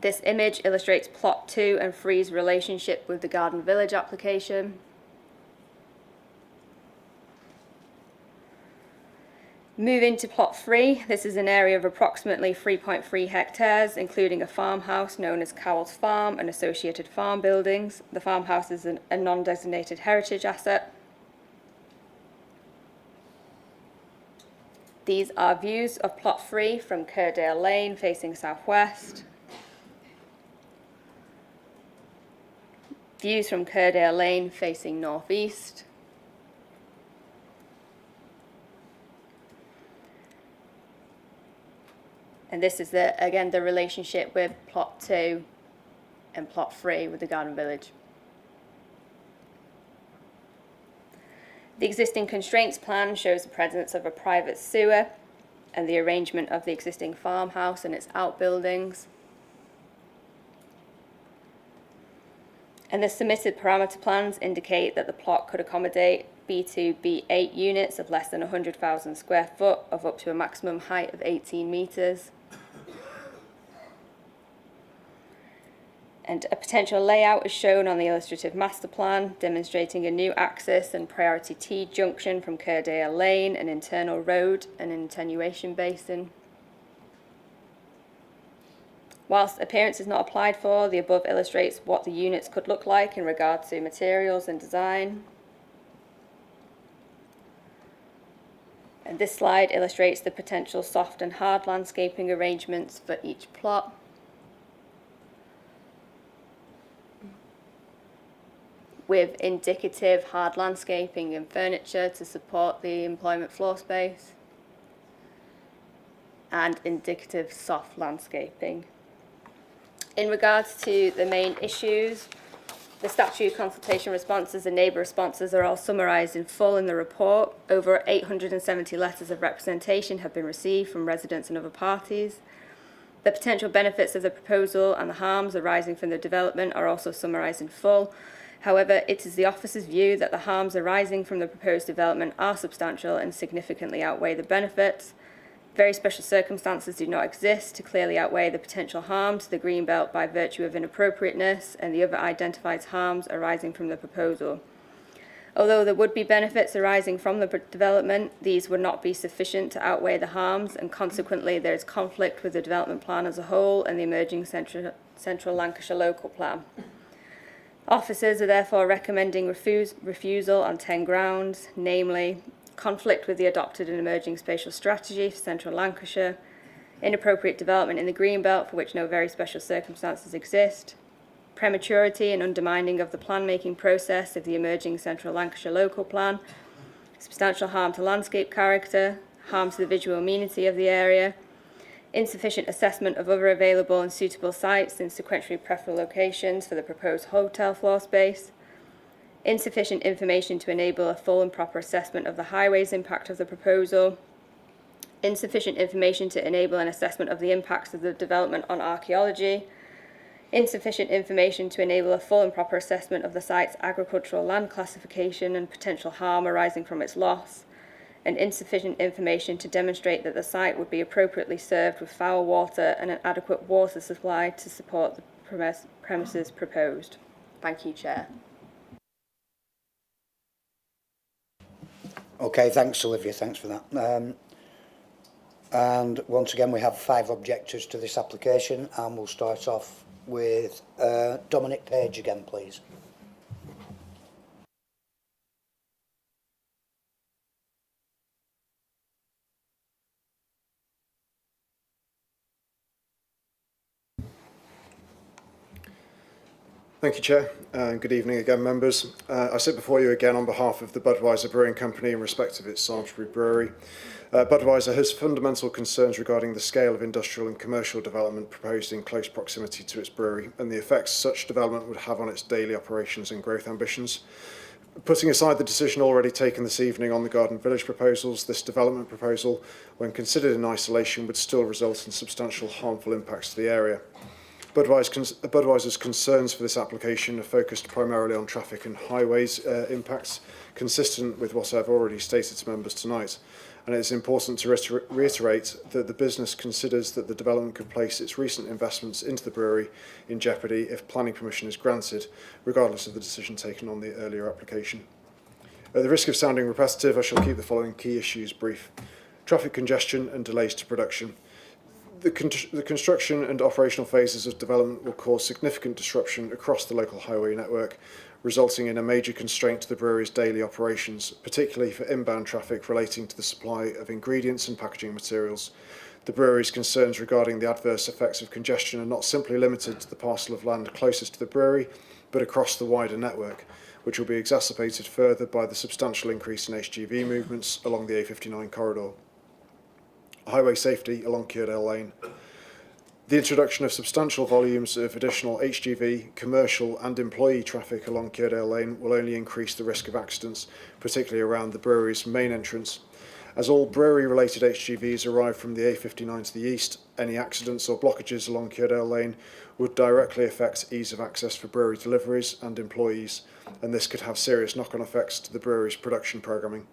This image illustrates plot 2 and 3's relationship with the Garden Village application. Moving to plot 3, this is an area of approximately 3.3 hectares, including a farmhouse known as Cowell's Farm and associated farm buildings. The farmhouse is a non-designated heritage asset. These are views of plot 3 from Cuerdale Lane facing southwest. Views from Cuerdale Lane facing northeast. And this is again the relationship with plot 2 and plot 3 with the Garden Village. The existing constraints plan shows the presence of a private sewer and the arrangement of the existing farmhouse and its outbuildings. And the submitted parameter plans indicate that the plot could accommodate B2, B8 units of less than 100,000 square foot of up to a maximum height of 18 metres. And a potential layout is shown on the illustrative master plan, demonstrating a new axis and priority T junction from Cuerdale Lane, an internal road and an attenuation basin. Whilst appearance is not applied for, the above illustrates what the units could look like in regard to materials and design. And this slide illustrates the potential soft and hard landscaping arrangements for each plot. With indicative hard landscaping and furniture to support the employment floor space, and indicative soft landscaping. In regards to the main issues, the statutory consultation responses and neighbour responses are all summarised in full in the report. Over 870 letters of representation have been received from residents and other parties. The potential benefits of the proposal and the harms arising from the development are also summarised in full. However, it is the officer's view that the harms arising from the proposed development are substantial and significantly outweigh the benefits. Very special circumstances do not exist to clearly outweigh the potential harm to the greenbelt by virtue of inappropriateness and the other identified harms arising from the proposal. Although there would be benefits arising from the development, these would not be sufficient to outweigh the harms, and consequently there is conflict with the development plan as a whole and the emerging Central Lancashire local plan. Officers are therefore recommending refusal on 10 grounds, namely conflict with the adopted and emerging spatial strategy for Central Lancashire, inappropriate development in the greenbelt for which no very special circumstances exist, prematurity and undermining of the plan-making process of the emerging Central Lancashire local plan, substantial harm to landscape character, harm to the visual amenity of the area, insufficient assessment of other available and suitable sites in sequentially preferable locations for the proposed hotel floor space, insufficient information to enable a full and proper assessment of the highways impact of the proposal, insufficient information to enable an assessment of the impacts of the development on archaeology, insufficient information to enable a full and proper assessment of the site's agricultural land classification and potential harm arising from its loss, and insufficient information to demonstrate that the site would be appropriately served with foul water and an adequate water supply to support the premises proposed. Thank you, Chair. Okay, thanks, Olivia. Thanks for that. And once again, we have 5 objectors to this application, and we'll start off with Dominic Page again, please. Thank you, Chair. Good evening again, members. I sit before you again on behalf of the Budweiser Brewing Company in respect of its Samlesbury Brewery. Budweiser has fundamental concerns regarding the scale of industrial and commercial development proposed in close proximity to its brewery and the effects such development would have on its daily operations and growth ambitions. Putting aside the decision already taken this evening on the Garden Village proposals, this development proposal, when considered in isolation, would still result in substantial harmful impacts to the area. Budweiser's concerns for this application are focused primarily on traffic and highways impacts, consistent with what I've already stated to members tonight. And it is important to reiterate that the business considers that the development could place its recent investments into the brewery in jeopardy if planning permission is granted, regardless of the decision taken on the earlier application. At the risk of sounding repetitive, I shall keep the following key issues brief. Traffic congestion and delays to production. The construction and operational phases of development will cause significant disruption across the local highway network, resulting in a major constraint to the brewery's daily operations, particularly for inbound traffic relating to the supply of ingredients and packaging materials. The brewery's concerns regarding the adverse effects of congestion are not simply limited to the parcel of land closest to the brewery, but across the wider network, which will be exacerbated further by the substantial increase in HGV movements along the A59 corridor. Highway safety along Cuerdale Lane. The introduction of substantial volumes of additional HGV, commercial and employee traffic along Cuerdale Lane will only increase the risk of accidents, particularly around the brewery's main entrance. As all brewery-related HGVs arrive from the A59 to the east, any accidents or blockages along Cuerdale Lane would directly affect ease of access for brewery deliveries and employees, and this could have serious knock-on effects to the brewery's production programming.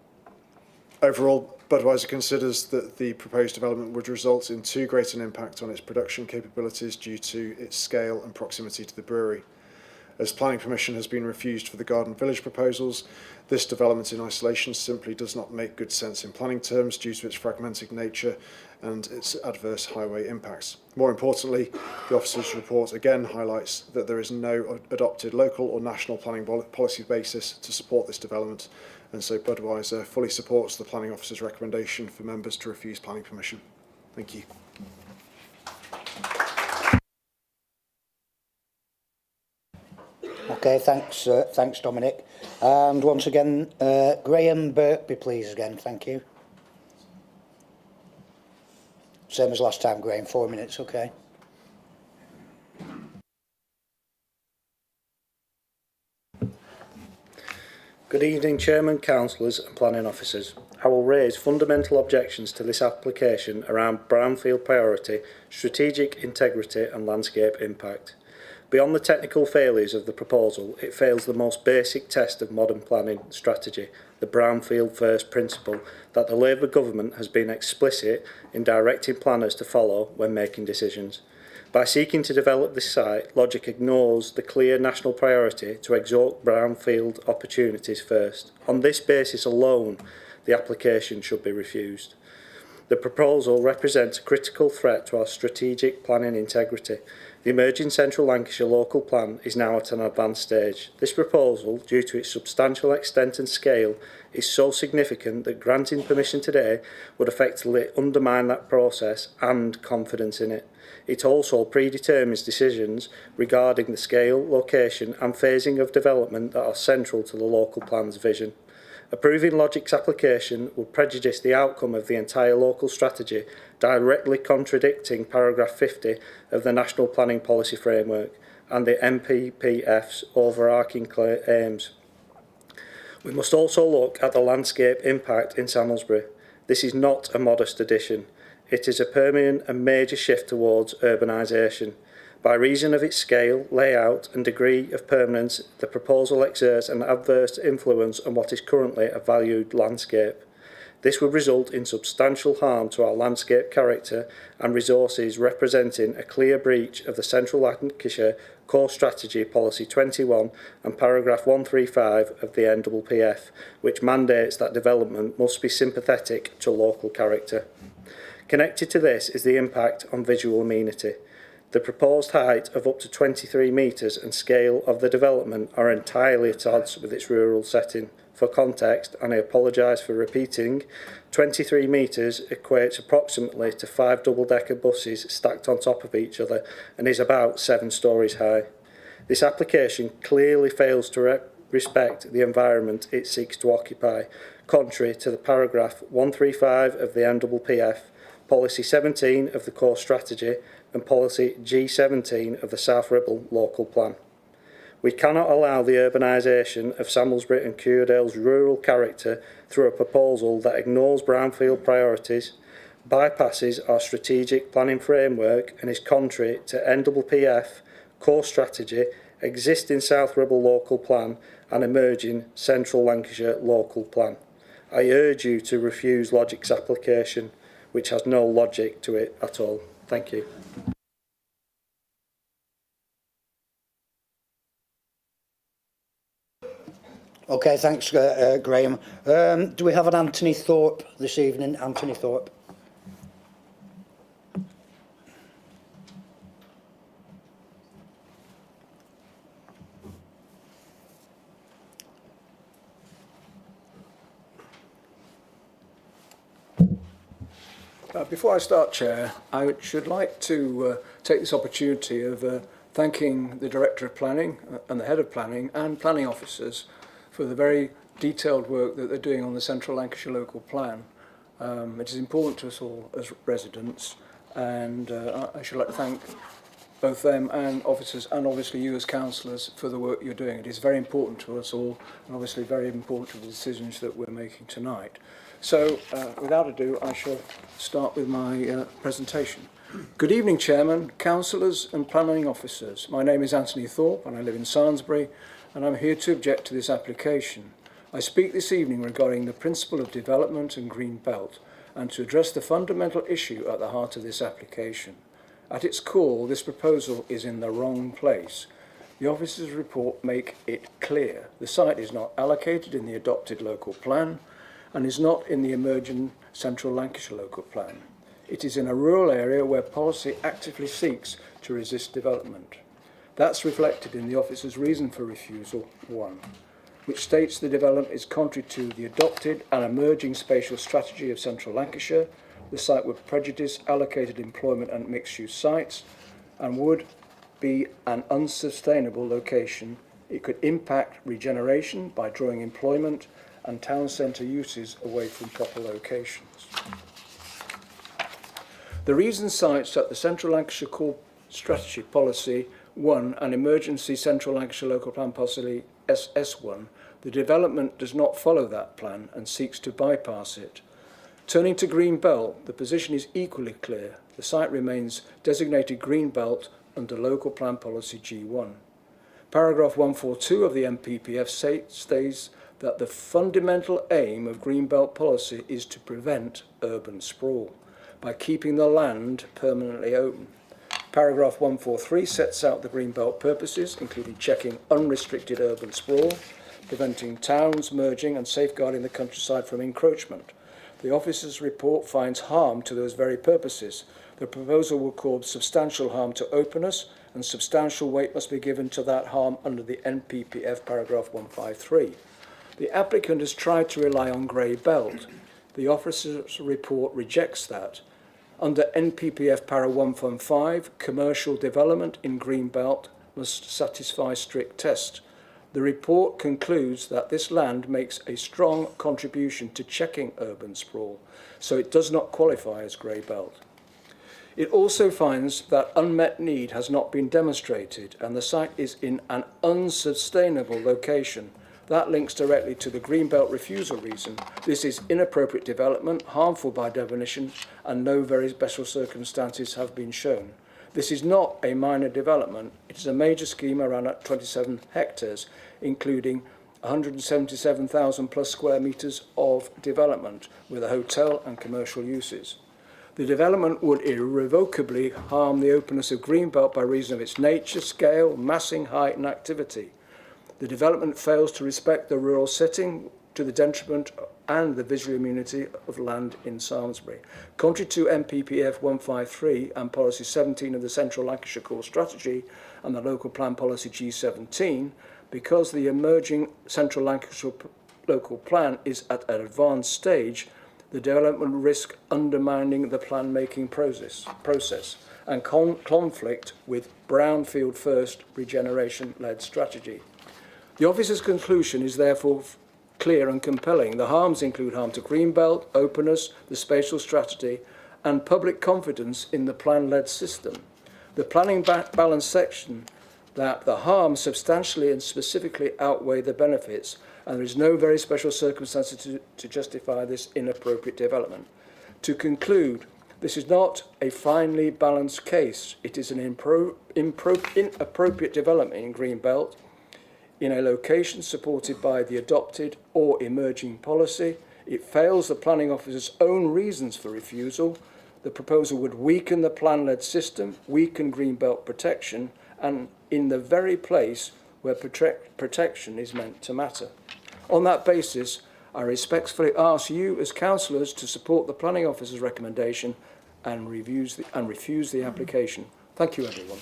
Overall, Budweiser considers that the proposed development would result in too great an impact on its production capabilities due to its scale and proximity to the brewery. As planning permission has been refused for the Garden Village proposals, this development in isolation simply does not make good sense in planning terms due to its fragmented nature and its adverse highway impacts. More importantly, the officer's report again highlights that there is no adopted local or national planning policy basis to support this development, and so Budweiser fully supports the planning officer's recommendation for members to refuse planning permission. Thank you. Okay, thanks Dominic. And once again, Graham Birkby, please again, thank you. Same as last time, Graham, 4 minutes, okay. Good evening, Chairman, Councillors and Planning Officers. I will raise fundamental objections to this application around brownfield priority, strategic integrity and landscape impact. Beyond the technical failures of the proposal, it fails the most basic test of modern planning strategy, the brownfield first principle that the Labour government has been explicit in directing planners to follow when making decisions. By seeking to develop this site, logic ignores the clear national priority to exhaust brownfield opportunities first. On this basis alone, the application should be refused. The proposal represents a critical threat to our strategic planning integrity. The emerging Central Lancashire local plan is now at an advanced stage. This proposal, due to its substantial extent and scale, is so significant that granting permission today would effectively undermine that process and confidence in it. It also predetermines decisions regarding the scale, location and phasing of development that are central to the local plan's vision. Approving Logic's application would prejudice the outcome of the entire local strategy, directly contradicting paragraph 50 of the National Planning Policy Framework and the NPPF's overarching aims. We must also look at the landscape impact in Samlesbury. This is not a modest addition. It is a permanent and major shift towards urbanisation. By reason of its scale, layout and degree of permanence, the proposal exerts an adverse influence on what is currently a valued landscape. This would result in substantial harm to our landscape character and resources, representing a clear breach of the Central Lancashire Core Strategy Policy 21 and paragraph 135 of the NPPF, which mandates that development must be sympathetic to local character. Connected to this is the impact on visual amenity. The proposed height of up to 23 metres and scale of the development are entirely at odds with its rural setting. For context, and I apologise for repeating, 23 metres equates approximately to 5 double-decker buses stacked on top of each other and is about 7 stories high. This application clearly fails to respect the environment it seeks to occupy, contrary to the paragraph 135 of the NPPF, policy 17 of the core strategy and policy G17 of the South Ribble local plan. We cannot allow the urbanisation of Samlesbury and Cuerdale's rural character through a proposal that ignores brownfield priorities, bypasses our strategic planning framework and is contrary to NPPF, core strategy, existing South Ribble local plan and emerging Central Lancashire local plan. I urge you to refuse Logic's application, which has no logic to it at all. Thank you. Okay, thanks, Graham. Do we have an Anthony Thorpe this evening? Anthony Thorpe. Before I start, Chair, I should like to take this opportunity of thanking the Director of Planning and the Head of Planning and planning officers for the very detailed work that they're doing on the Central Lancashire local plan. It is important to us all as residents, and I should like to thank both them and officers, and obviously you as councillors, for the work you're doing. It is very important to us all, and obviously very important to the decisions that we're making tonight. So, without ado, I shall start with my presentation. Good evening, Chairman, councillors and planning officers. My name is Anthony Thorpe and I live in Samlesbury, and I'm here to object to this application. I speak this evening regarding the principle of development and green belt, and to address the fundamental issue at the heart of this application. At its core, this proposal is in the wrong place. The officer's report make it clear the site is not allocated in the adopted local plan and is not in the emerging Central Lancashire local plan. It is in a rural area where policy actively seeks to resist development. That's reflected in the officer's reason for refusal 1, which states the development is contrary to the adopted and emerging spatial strategy of Central Lancashire. The site would prejudice allocated employment and mixed-use sites and would be an unsustainable location. It could impact regeneration by drawing employment and town centre uses away from proper locations. The reason cites that the Central Lancashire Core Strategy Policy 1 and Emergency Central Lancashire Local Plan Policy SS1, the development does not follow that plan and seeks to bypass it. Turning to Green Belt, the position is equally clear. The site remains designated Green Belt under Local Plan Policy G1. Paragraph 142 of the NPPF states that the fundamental aim of Green Belt policy is to prevent urban sprawl by keeping the land permanently open. Paragraph 143 sets out the Green Belt purposes, including checking unrestricted urban sprawl, preventing towns merging and safeguarding the countryside from encroachment. The officer's report finds harm to those very purposes. The proposal will cause substantial harm to openness, and substantial weight must be given to that harm under the NPPF paragraph 153. The applicant has tried to rely on grey belt. The officer's report rejects that. Under NPPF para 115, commercial development in green belt must satisfy strict tests. The report concludes that this land makes a strong contribution to checking urban sprawl, so it does not qualify as grey belt. It also finds that unmet need has not been demonstrated and the site is in an unsustainable location. That links directly to the Greenbelt refusal reason. This is inappropriate development, harmful by definition, and no very special circumstances have been shown. This is not a minor development. It is a major scheme around 27 hectares, including 177,000 plus square metres of development with a hotel and commercial uses. The development would irrevocably harm the openness of Greenbelt by reason of its nature, scale, massing, height and activity. The development fails to respect the rural setting to the detriment and the visual immunity of land in Samlesbury. Contrary to NPPF 153 and Policy 17 of the Central Lancashire Core Strategy and the Local Plan Policy G17, because the emerging Central Lancashire Local Plan is at an advanced stage, the development risk undermining the plan-making process and conflict with brownfield first regeneration-led strategy. The officer's conclusion is therefore clear and compelling. The harms include harm to greenbelt, openness, the spatial strategy, and public confidence in the plan-led system. The planning balance section that the harms substantially and specifically outweigh the benefits, and there is no very special circumstances to justify this inappropriate development. To conclude, this is not a finely balanced case. It is an inappropriate development in Greenbelt in a location supported by the adopted or emerging policy. It fails the planning officer's own reasons for refusal. The proposal would weaken the plan-led system, weaken Greenbelt protection, and in the very place where protection is meant to matter. On that basis, I respectfully ask you as councillors to support the planning officer's recommendation and refuse the application. Thank you, everyone.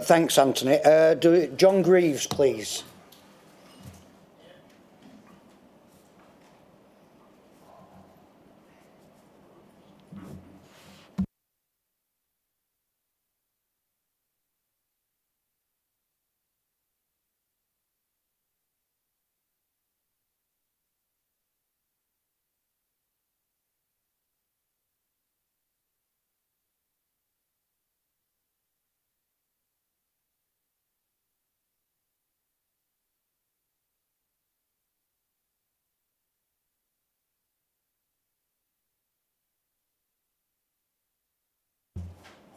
Thanks, Anthony. John Greaves, please.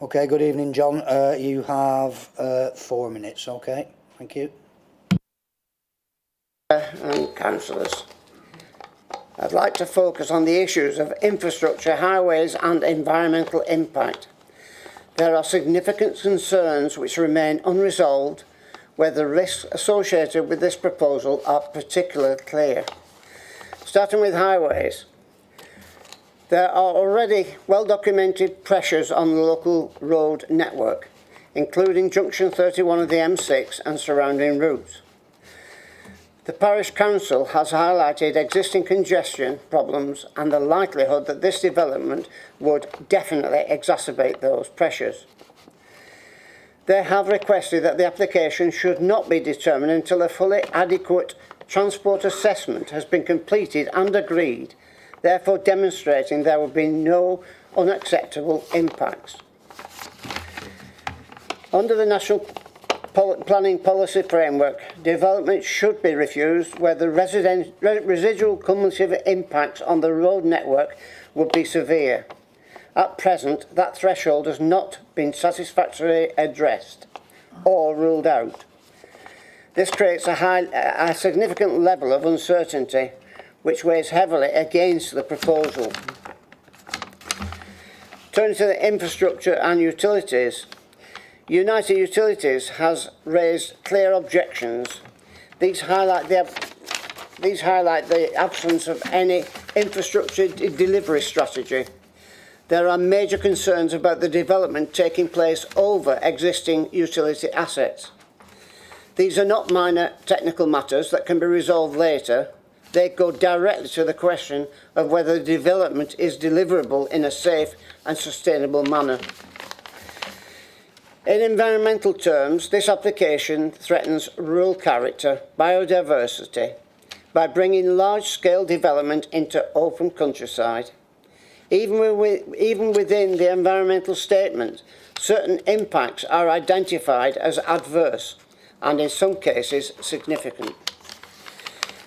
Okay, good evening, John. You have 4 minutes, okay? Thank you. And councillors, I'd like to focus on the issues of infrastructure, highways and environmental impact. There are significant concerns which remain unresolved where the risks associated with this proposal are particularly clear. Starting with highways, there are already well-documented pressures on the local road network, including junction 31 of the M6 and surrounding routes. The Parish Council has highlighted existing congestion problems and the likelihood that this development would definitely exacerbate those pressures. They have requested that the application should not be determined until a fully adequate transport assessment has been completed and agreed, therefore demonstrating there will be no unacceptable impacts. Under the National Planning Policy Framework, development should be refused where the residual cumulative impacts on the road network would be severe. At present, that threshold has not been satisfactorily addressed or ruled out. This creates a significant level of uncertainty which weighs heavily against the proposal. Turning to the infrastructure and utilities, United Utilities has raised clear objections. These highlight the absence of any infrastructure delivery strategy. There are major concerns about the development taking place over existing utility assets. These are not minor technical matters that can be resolved later. They go directly to the question of whether the development is deliverable in a safe and sustainable manner. In environmental terms, this application threatens rural character, biodiversity, by bringing large-scale development into open countryside. Even within the environmental statement, certain impacts are identified as adverse and in some cases significant.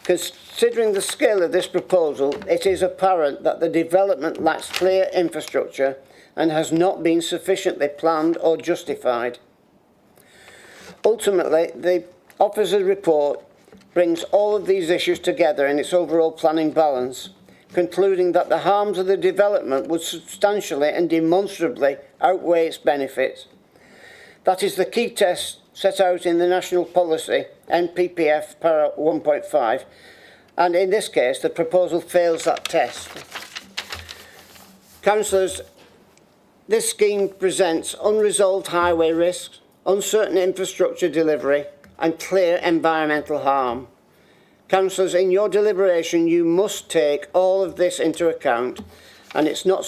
Considering the scale of this proposal, it is apparent that the development lacks clear infrastructure and has not been sufficiently planned or justified. Ultimately, the officer's report brings all of these issues together in its overall planning balance, concluding that the harms of the development would substantially and demonstrably outweigh its benefits. That is the key test set out in the National Policy, NPPF Para 1.5, and in this case, the proposal fails that test. Councillors, this scheme presents unresolved highway risks, uncertain infrastructure delivery, and clear environmental harm. Councillors, in your deliberation, you must take all of this into account, and it's not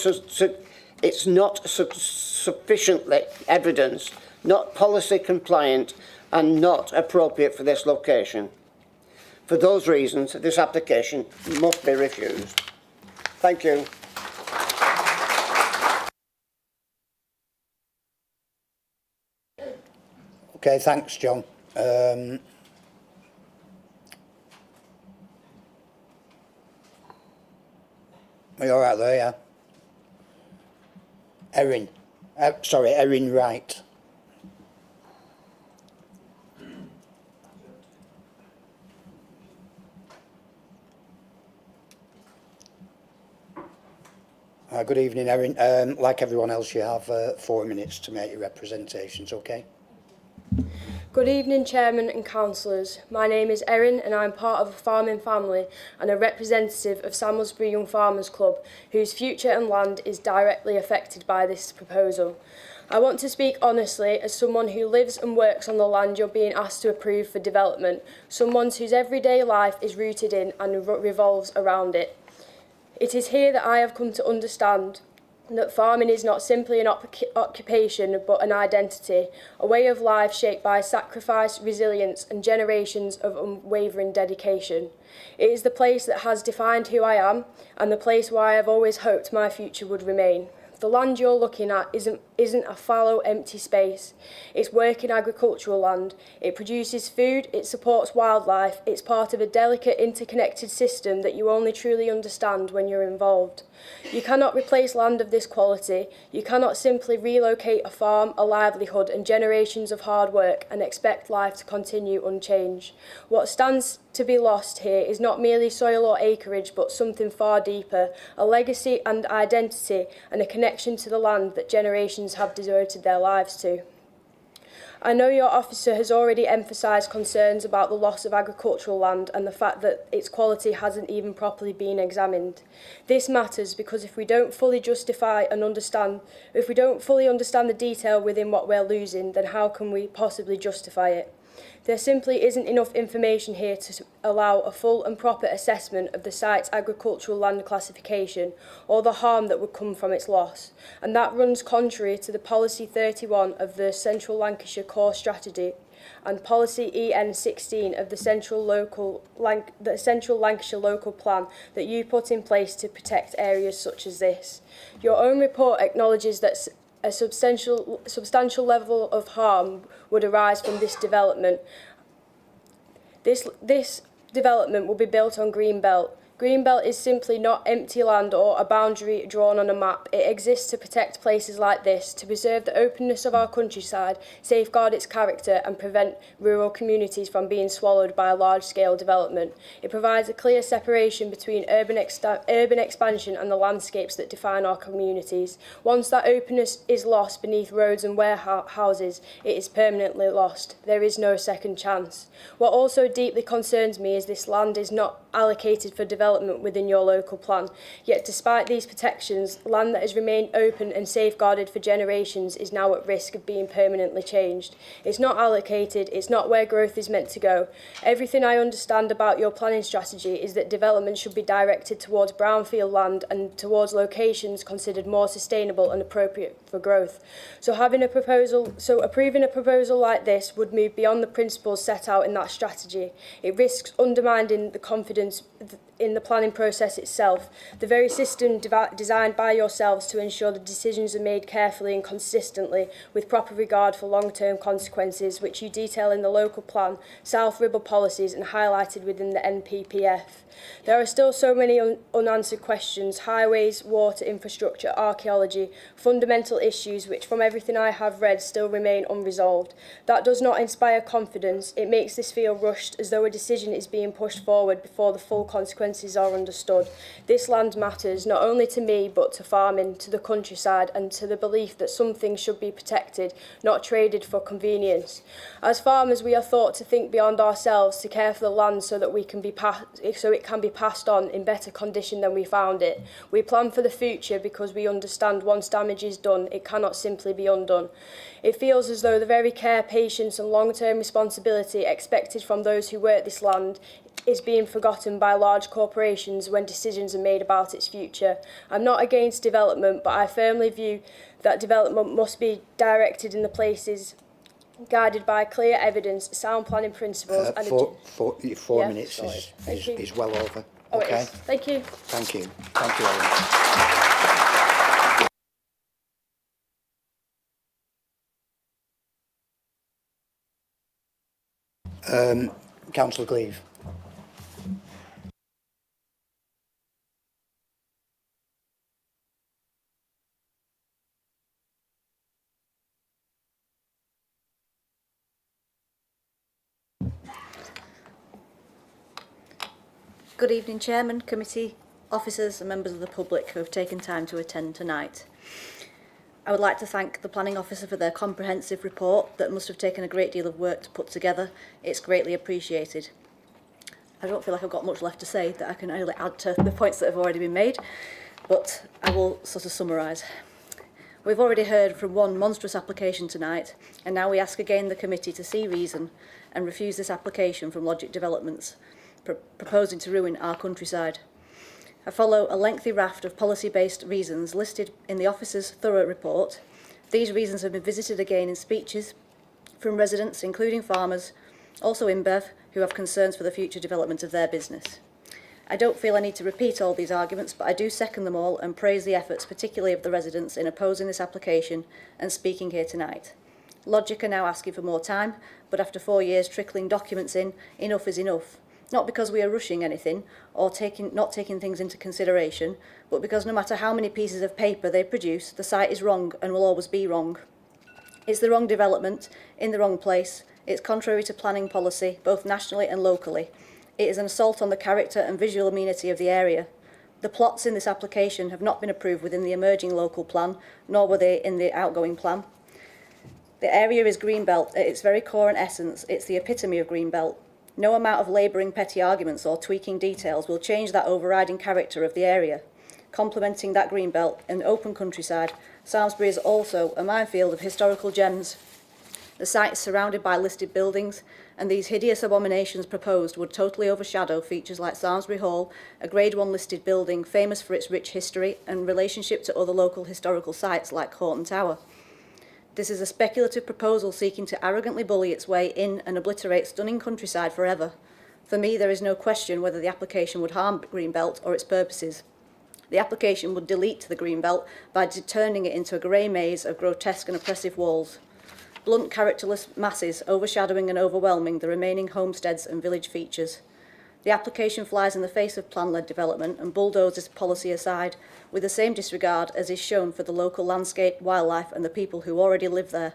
sufficiently evidenced, not policy compliant, and not appropriate for this location. For those reasons, this application must be refused. Thank you. Okay, thanks, John. Are you all right there, yeah? Erin. Sorry, Erin Wright. Good evening, Erin. Like everyone else, you have 4 minutes to make your representations, okay? Good evening, Chairman and Councillors. My name is Erin and I'm part of a farming family and a representative of Samlesbury Young Farmers Club, whose future and land is directly affected by this proposal. I want to speak honestly as someone who lives and works on the land you're being asked to approve for development, someone whose everyday life is rooted in and revolves around it. It is here that I have come to understand that farming is not simply an occupation but an identity, a way of life shaped by sacrifice, resilience and generations of unwavering dedication. It is the place that has defined who I am and the place where I have always hoped my future would remain. The land you're looking at isn't a fallow, empty space. It's working agricultural land. It produces food, it supports wildlife, it's part of a delicate, interconnected system that you only truly understand when you're involved. You cannot replace land of this quality. You cannot simply relocate a farm, a livelihood and generations of hard work and expect life to continue unchanged. What stands to be lost here is not merely soil or acreage, but something far deeper, a legacy and identity and a connection to the land that generations have devoted their lives to. I know your officer has already emphasised concerns about the loss of agricultural land and the fact that its quality hasn't even properly been examined. This matters because if we don't fully understand the detail within what we're losing, then how can we possibly justify it? There simply isn't enough information here to allow a full and proper assessment of the site's agricultural land classification or the harm that would come from its loss, and that runs contrary to the Policy 31 of the Central Lancashire Core Strategy and Policy EN16 of the Central Lancashire Local Plan that you put in place to protect areas such as this. Your own report acknowledges that a substantial level of harm would arise from this development. This development will be built on Greenbelt. Greenbelt is simply not empty land or a boundary drawn on a map. It exists to protect places like this, to preserve the openness of our countryside, safeguard its character and prevent rural communities from being swallowed by a large-scale development. It provides a clear separation between urban expansion and the landscapes that define our communities. Once that openness is lost beneath roads and warehouses, it is permanently lost. There is no second chance. What also deeply concerns me is this land is not allocated for development within your local plan. Yet despite these protections, land that has remained open and safeguarded for generations is now at risk of being permanently changed. It's not allocated, it's not where growth is meant to go. Everything I understand about your planning strategy is that development should be directed towards brownfield land and towards locations considered more sustainable and appropriate for growth. So approving a proposal like this would move beyond the principles set out in that strategy. It risks undermining the confidence in the planning process itself, the very system designed by yourselves to ensure the decisions are made carefully and consistently with proper regard for long-term consequences, which you detail in the local plan, South Ribble policies and highlighted within the NPPF. There are still so many unanswered questions: highways, water infrastructure, archaeology, fundamental issues which from everything I have read still remain unresolved. That does not inspire confidence. It makes this feel rushed, as though a decision is being pushed forward before the full consequences priorities are understood. This land matters not only to me but to farming, to the countryside and to the belief that some things should be protected, not traded for convenience. As farmers we are taught to think beyond ourselves, to care for the land so that it can be passed on in better condition than we found it. We plan for the future because we understand once damage is done, it cannot simply be undone. It feels as though the very care, patience and long-term responsibility expected from those who work this land is being forgotten by large corporations when decisions are made about its future. I'm not against development, but I firmly view that development must be directed in the places guided by clear evidence, sound planning principles and... Four minutes is well over. Oh, okay. it is. Thank you. Thank you. Thank you, Ellen. Councillor Gleave. Good evening, Chairman, committee, officers and members of the public who have taken time to attend tonight. I would like to thank the Planning Officer for their comprehensive report that must have taken a great deal of work to put together. It's greatly appreciated. I don't feel like I've got much left to say that I can only add to the points that have already been made, but I will sort of summarise. We've already heard from one monstrous application tonight, and now we ask again the committee to see reason and refuse this application from Logic Developments, proposing to ruin our countryside. I follow a lengthy raft of policy-based reasons listed in the officer's thorough report. These reasons have been visited again in speeches from residents, including farmers, also InBev, who have concerns for the future development of their business. I don't feel I need to repeat all these arguments, but I do second them all and praise the efforts, particularly of the residents, in opposing this application and speaking here tonight. Logic are now asking for more time, but after 4 years trickling documents in, enough is enough. Not because we are rushing anything or not taking things into consideration, but because no matter how many pieces of paper they produce, the site is wrong and will always be wrong. It's the wrong development, in the wrong place. It's contrary to planning policy, both nationally and locally. It is an assault on the character and visual amenity of the area. The plots in this application have not been approved within the emerging local plan, nor were they in the outgoing plan. The area is greenbelt at its very core and essence. It's the epitome of greenbelt. No amount of labouring petty arguments or tweaking details will change that overriding character of the area. Complementing that greenbelt and open countryside, Samlesbury is also a minefield of historical gems. The site is surrounded by listed buildings, and these hideous abominations proposed would totally overshadow features like Samlesbury Hall, a Grade 1 listed building famous for its rich history and relationship to other local historical sites like Horton Tower. This is a speculative proposal seeking to arrogantly bully its way in and obliterate stunning countryside forever. For me, there is no question whether the application would harm Greenbelt or its purposes. The application would delete the Greenbelt by turning it into a grey maze of grotesque and oppressive walls. Blunt, characterless masses overshadowing and overwhelming the remaining homesteads and village features. The application flies in the face of plan-led development and bulldozes policy aside, with the same disregard as is shown for the local landscape, wildlife and the people who already live there.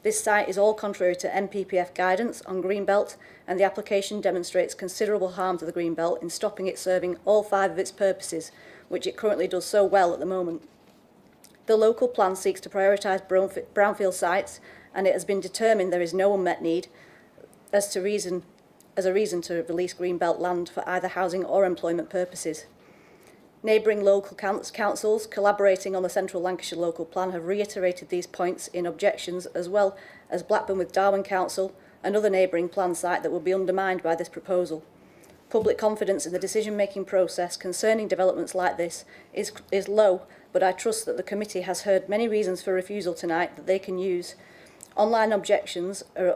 This site is all contrary to NPPF guidance on Greenbelt, and the application demonstrates considerable harm to the Greenbelt in stopping it serving all 5 of its purposes, which it currently does so well at the moment. The local plan seeks to prioritise brownfield sites, and it has been determined there is no unmet need as a reason to release Greenbelt land for either housing or employment purposes. Neighbouring local councils collaborating on the Central Lancashire Local Plan have reiterated these points in objections, as well as Blackburn with Darwen Council, another neighbouring plan site that will be undermined by this proposal. Public confidence in the decision-making process concerning developments like this is low, but I trust that the committee has heard many reasons for refusal tonight that they can use. Online objections are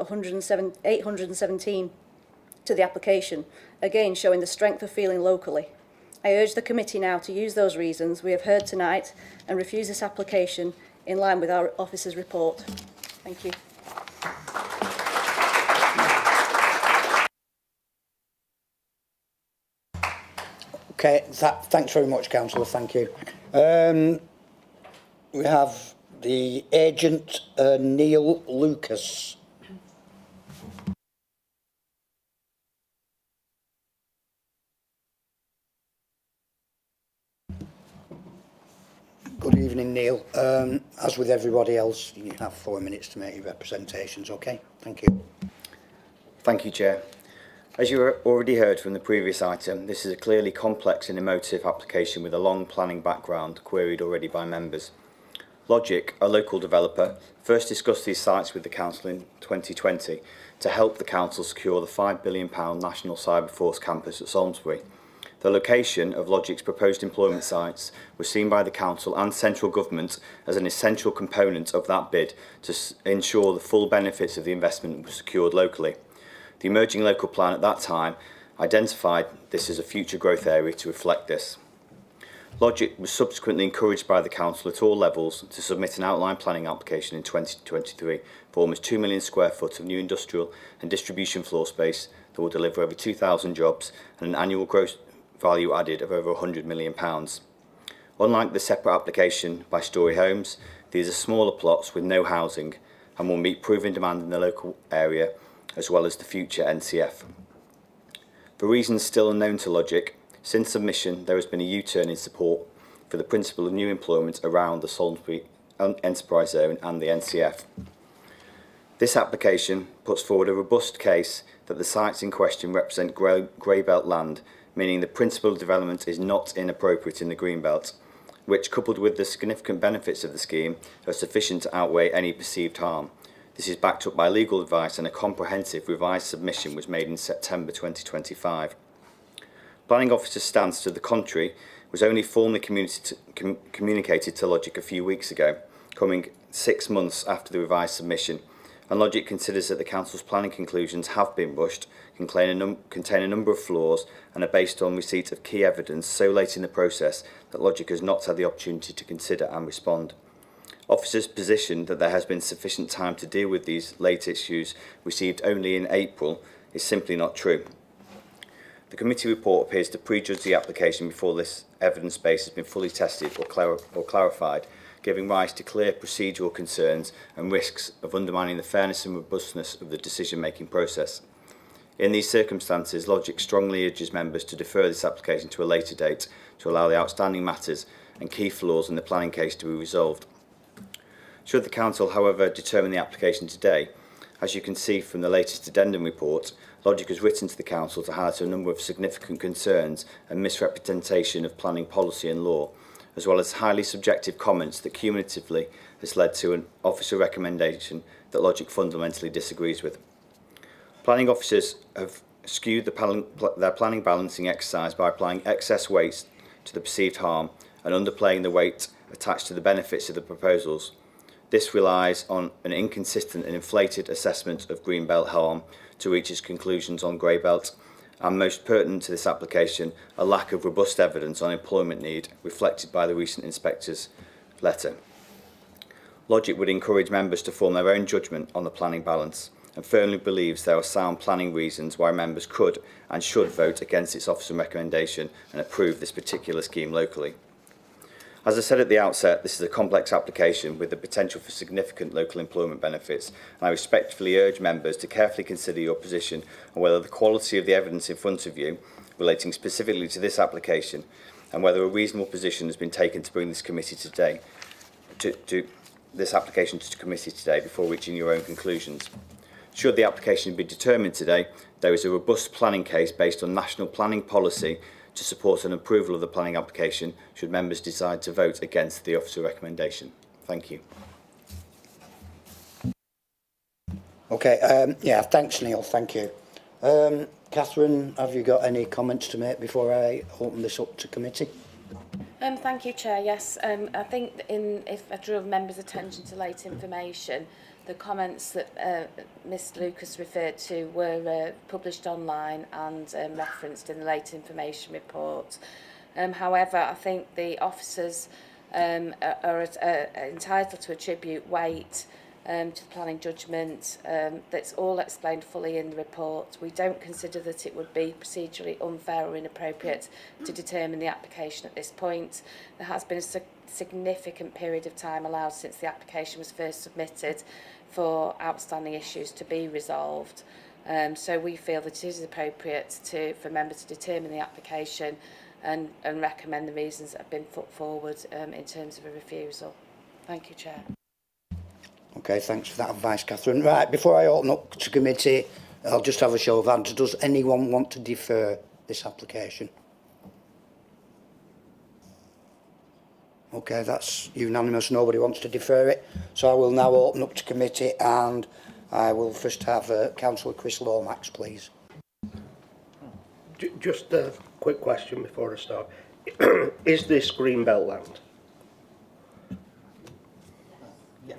817 to the application, again showing the strength of feeling locally. I urge the committee now to use those reasons we have heard tonight and refuse this application in line with our officer's report. Thank you. Okay, thanks very much, Councillor, thank you. We have the agent, Neil Lucas. Good evening, Neil. As with everybody else, you have 4 minutes to make your representations, okay? Thank you. Thank you, Chair. As you already heard from the previous item, this is a clearly complex and emotive application with a long planning background queried already by members. Logic, a local developer, first discussed these sites with the Council in 2020 to help the Council secure the £5 billion National Cyberforce campus at Salisbury. The location of Logic's proposed employment sites was seen by the Council and Central Government as an essential component of that bid to ensure the full benefits of the investment were secured locally. The emerging local plan at that time identified this as a future growth area to reflect this. Logic was subsequently encouraged by the Council at all levels to submit an outline planning application in 2023 for almost 2 million square foot of new industrial and distribution floor space that will deliver over 2,000 jobs and an annual gross value added of over £100 million. Unlike the separate application by Storey Homes, these are smaller plots with no housing and will meet proven demand in the local area as well as the future NCF. For reasons still unknown to Logic, since submission there has been a U-turn in support for the principle of new employment around the Salisbury Enterprise Zone and the NCF. This application puts forward a robust case that the sites in question represent grey belt land, meaning the principle of development is not inappropriate in the green belt, which, coupled with the significant benefits of the scheme, are sufficient to outweigh any perceived harm. This is backed up by legal advice, and a comprehensive revised submission was made in September 2025. Planning Officer's stance to the contrary was only formally communicated to Logic a few weeks ago, coming 6 months after the revised submission, and Logic considers that the Council's planning conclusions have been rushed, contain a number of flaws, and are based on receipt of key evidence so late in the process that Logic has not had the opportunity to consider and respond. Officers' position that there has been sufficient time to deal with these late issues received only in April is simply not true. The committee report appears to prejudge the application before this evidence base has been fully tested or clarified, giving rise to clear procedural concerns and risks of undermining the fairness and robustness of the decision-making process. In these circumstances, Logic strongly urges members to defer this application to a later date to allow the outstanding matters and key flaws in the planning case to be resolved. Should the Council, however, determine the application today, as you can see from the latest addendum report, Logic has written to the Council to highlight a number of significant concerns and misrepresentation of planning policy and law, as well as highly subjective comments that cumulatively has led to an officer recommendation that Logic fundamentally disagrees with. Planning officers have skewed their planning balancing exercise by applying excess weight to the perceived harm and underplaying the weight attached to the benefits of the proposals. This relies on an inconsistent and inflated assessment of Greenbelt harm to reach its conclusions on Greybelt, and most pertinent to this application, a lack of robust evidence on employment need reflected by the recent inspector's letter. Logic would encourage members to form their own judgment on the planning balance and firmly believes there are sound planning reasons why members could and should vote against its officer recommendation and approve this particular scheme locally. As I said at the outset, this is a complex application with the potential for significant local employment benefits, and I respectfully urge members to carefully consider your position on whether the quality of the evidence in front of you relating specifically to this application and whether a reasonable position has been taken to bring this committee today, this application to committee today before reaching your own conclusions. Should the application be determined today, there is a robust planning case based on national planning policy to support an approval of the planning application should members decide to vote against the officer recommendation. Thank you. Okay, yeah, thanks Neil, thank you. Catherine, have you got any comments to make before I open this up to committee? Thank you, Chair. Yes, I think if I drew members' attention to late information, the comments that Ms Lucas referred to were published online and referenced in the late information report. However, I think the officers are entitled to attribute weight to the planning judgment. That's all explained fully in the report. We don't consider that it would be procedurally unfair or inappropriate to determine the application at this point. There has been a significant period of time allowed since the application was first submitted for outstanding issues to be resolved. So we feel that it is appropriate for members to determine the application and recommend the reasons that have been put forward in terms of a refusal. Thank you, Chair. Okay, thanks for that advice, Catherine. Right, before I open up to committee, I'll just have a show of hands. Does anyone want to defer this application? Okay, that's unanimous. Nobody wants to defer it. So I will now open up to committee, and I will first have Councillor Chris Lomax, please. Just a quick question before I start. Is this Greenbelt land?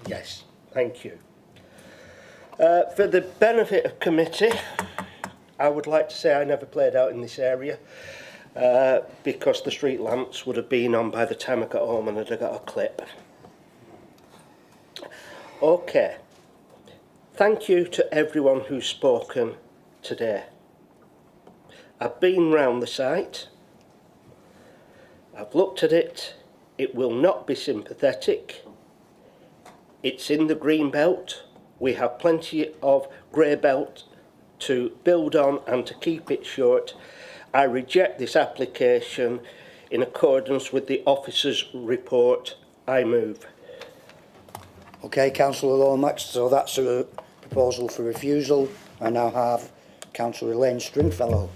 Yes, thank you. For the benefit of committee, I would like to say I never played out in this area because the street lamps would have been on by the time I got home and I'd have got a clip. Okay. Thank you to everyone who's spoken today. I've been round the site. I've looked at it. It will not be sympathetic. It's in the green belt. We have plenty of grey belt to build on and to keep it short. I reject this application in accordance with the officer's report. I move. Okay, Councillor Lomax, so that's a proposal for refusal. I now have Councillor Elaine Stringfellow.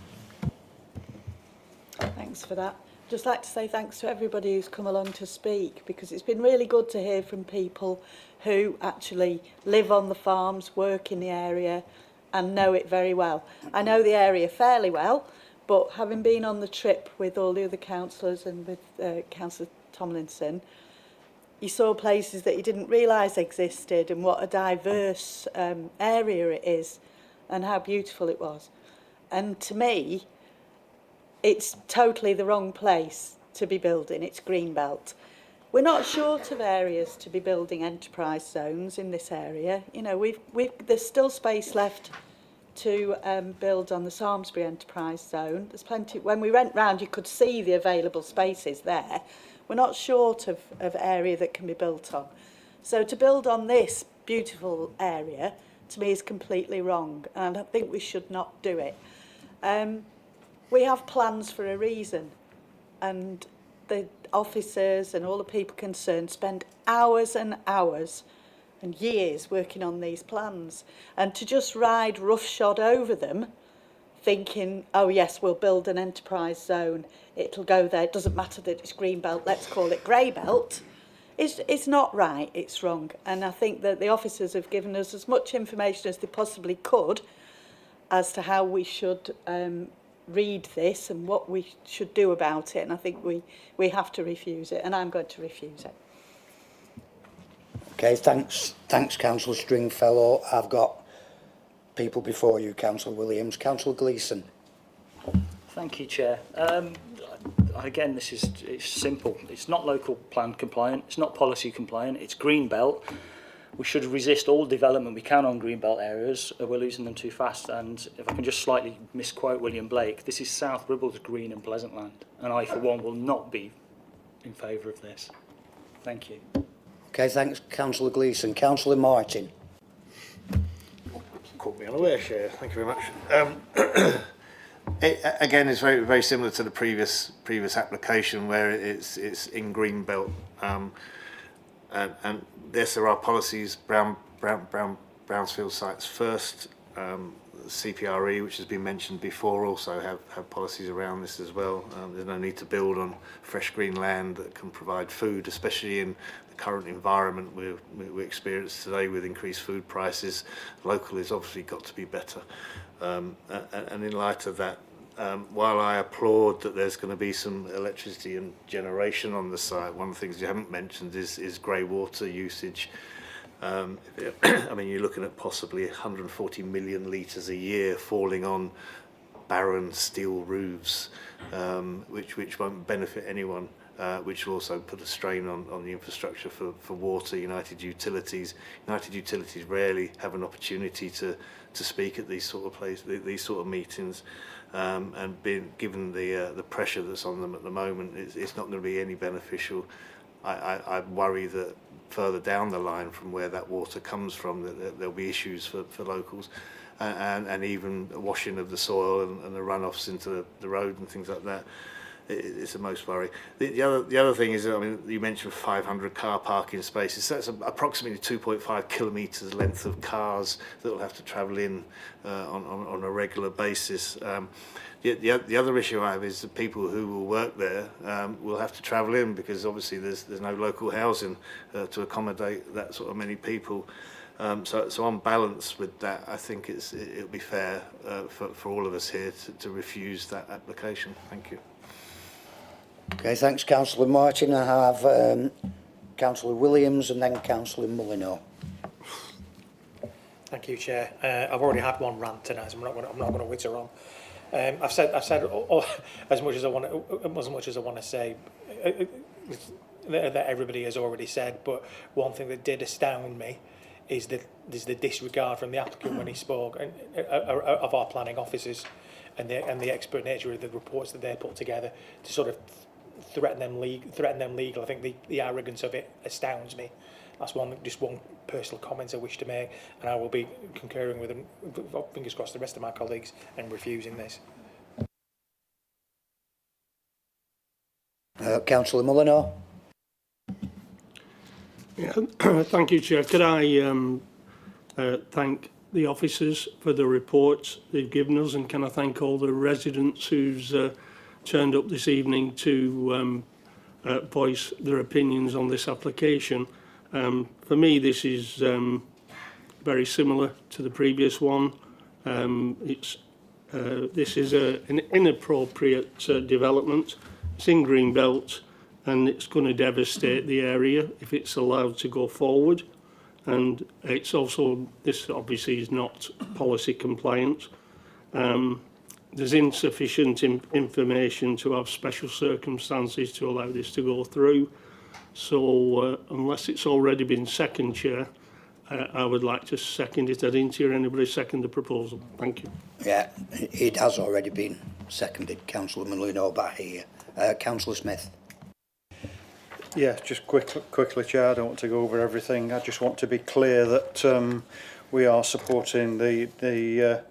Thanks for that. Just like to say thanks to everybody who's come along to speak, because it's been really good to hear from people who actually live on the farms, work in the area and know it very well. I know the area fairly well, but having been on the trip with all the other councillors and with Councillor Tomlinson, you saw places that you didn't realise existed and what a diverse area it is and how beautiful it was. And to me, it's totally the wrong place to be building. It's Greenbelt. We're not short of areas to be building enterprise zones in this area. You know, there's still space left to build on the Samlesbury Enterprise Zone. There's plenty. When we went round, you could see the available spaces there. We're not short of area that can be built on. So to build on this beautiful area, to me, is completely wrong, and I think we should not do it. We have plans for a reason, and the officers and all the people concerned spend hours and hours and years working on these plans, and to just ride roughshod over them thinking, oh yes, we'll build an enterprise zone, it'll go there, it doesn't matter that it's green belt, let's call it grey belt, it's not right, it's wrong. And I think that the officers have given us as much information as they possibly could as to how we should read this and what we should do about it, and I think we have to refuse it, and I'm going to refuse it. Okay, thanks Councillor Stringfellow. I've got people before you, Councillor Williams. Councillor Gleeson. Thank you, Chair. Again, it's simple. It's not local plan compliant, it's not policy compliant, it's green belt. We should resist all development we can on greenbelt areas. We're losing them too fast. And if I can just slightly misquote William Blake, this is South Ribble's green and pleasant land. And I, for one, will not be in favour of this. Thank you. Okay, thanks, Councillor Gleeson. Councillor Martin. Caught me unaware, Chair. Thank you very much. Again, it's very, very similar to the previous application where it's in green belt. And yes, there are policies, Brownsfield sites first, CPRE, which has been mentioned before, also have policies around this as well. There's no need to build on fresh green land that can provide food, especially in the current environment we experience today with increased food prices. Local has obviously got to be better. And in light of that, while I applaud that there's going to be some electricity and generation on the site, one of the things you haven't mentioned is grey water usage. I mean, you're looking at possibly 140 million litres a year falling on barren steel roofs, which won't benefit anyone, which will also put a strain on the infrastructure for water. United Utilities rarely have an opportunity to speak at these sort of places, these sort of meetings. And given the pressure that's on them at the moment, it's not going to be any beneficial. I worry that further down the line from where that water comes from, that there'll be issues for locals. and even washing of the soil and the runoffs into the road and things like that. It's the most worry. The other thing is, I mean, you mentioned 500 car parking spaces. So that's approximately 2.5 kilometres length of cars that will have to travel in on a regular basis. The other issue I have is the people who will work there will have to travel in, because obviously there's no local housing to accommodate that sort of many people. So on balance with that, I think it'll be fair for all of us here to refuse that application. Thank you. Okay, thanks, Councillor Martin. I have Councillor Williams and then Councillor Molyneux. Thank you, Chair. I've already had one rant tonight, so I'm not going to witter on. I've said as much as I want to say that everybody has already said. But one thing that did astound me is the disregard from the applicant when he spoke of our planning officers and the expert nature of the reports that they put together to sort of threaten them legal. I think the arrogance of it astounds me. That's just one personal comment I wish to make, and I will be concurring with them, fingers crossed, the rest of my colleagues, and refusing this. Councillor Molyneux. Yeah, thank you, Chair. Could I thank the officers for the reports they've given us, and can I thank all the residents who's turned up this evening to voice their opinions on this application. For me, this is very similar to the previous one. This is an inappropriate development. It's in Greenbelt, and it's going to devastate the area if it's allowed to go forward. And it's also, this obviously is not policy compliant. There's insufficient information to have special circumstances to allow this to go through. So unless it's already been seconded, Chair, I would like to second it. I didn't hear anybody second the proposal. Thank you. Yeah, it has already been seconded, Councillor Molyneux, by here. Councillor Smith. Yeah, just quickly, Chair, I don't want to go over everything. I just want to be clear that we are supporting the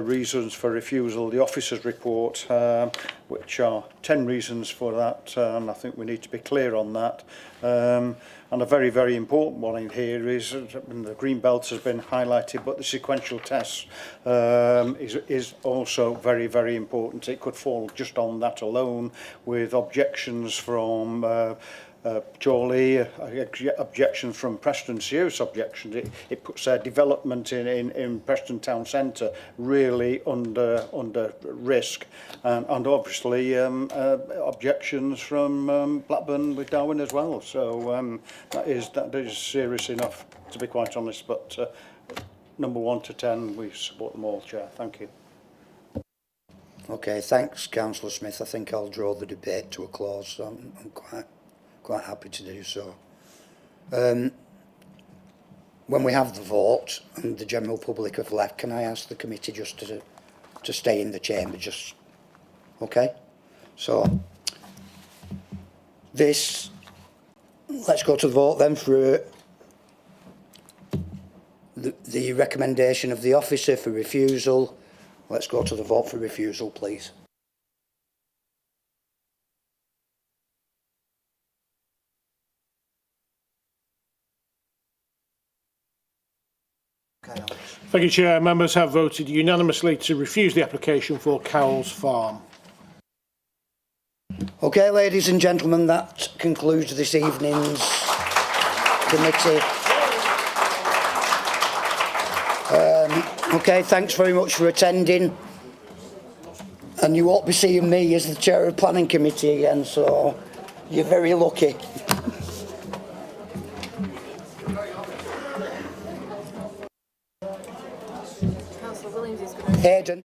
reasons for refusal, the officer's report, which are 10 reasons for that, and I think we need to be clear on that. And a very, very important one in here is, the green belt has been highlighted, but the sequential test is also very, very important. It could fall just on that alone, with objections from Jolie, objections from Preston, serious objections. It puts their development in Preston town centre really under risk, and obviously objections from Blackburn with Darwin as well. So that is serious enough, to be quite honest. But number 1 to 10, we support them all, Chair. Thank you. Okay, thanks, Councillor Smith. I think I'll draw the debate to a close. So I'm quite happy to do so. When we have the vote and the general public have left, can I ask the committee just to stay in the chamber? Just okay. So let's go to the vote then for the recommendation of the officer for refusal. Let's go to the vote for refusal, please. Thank you, Chair. Members have voted unanimously to refuse the application for Cowell's Farm. Okay, ladies and gentlemen, that concludes this evening's committee. Okay, thanks very much for attending. And you won't be seeing me as the Chair of Planning Committee again, so you're very lucky. Hayden.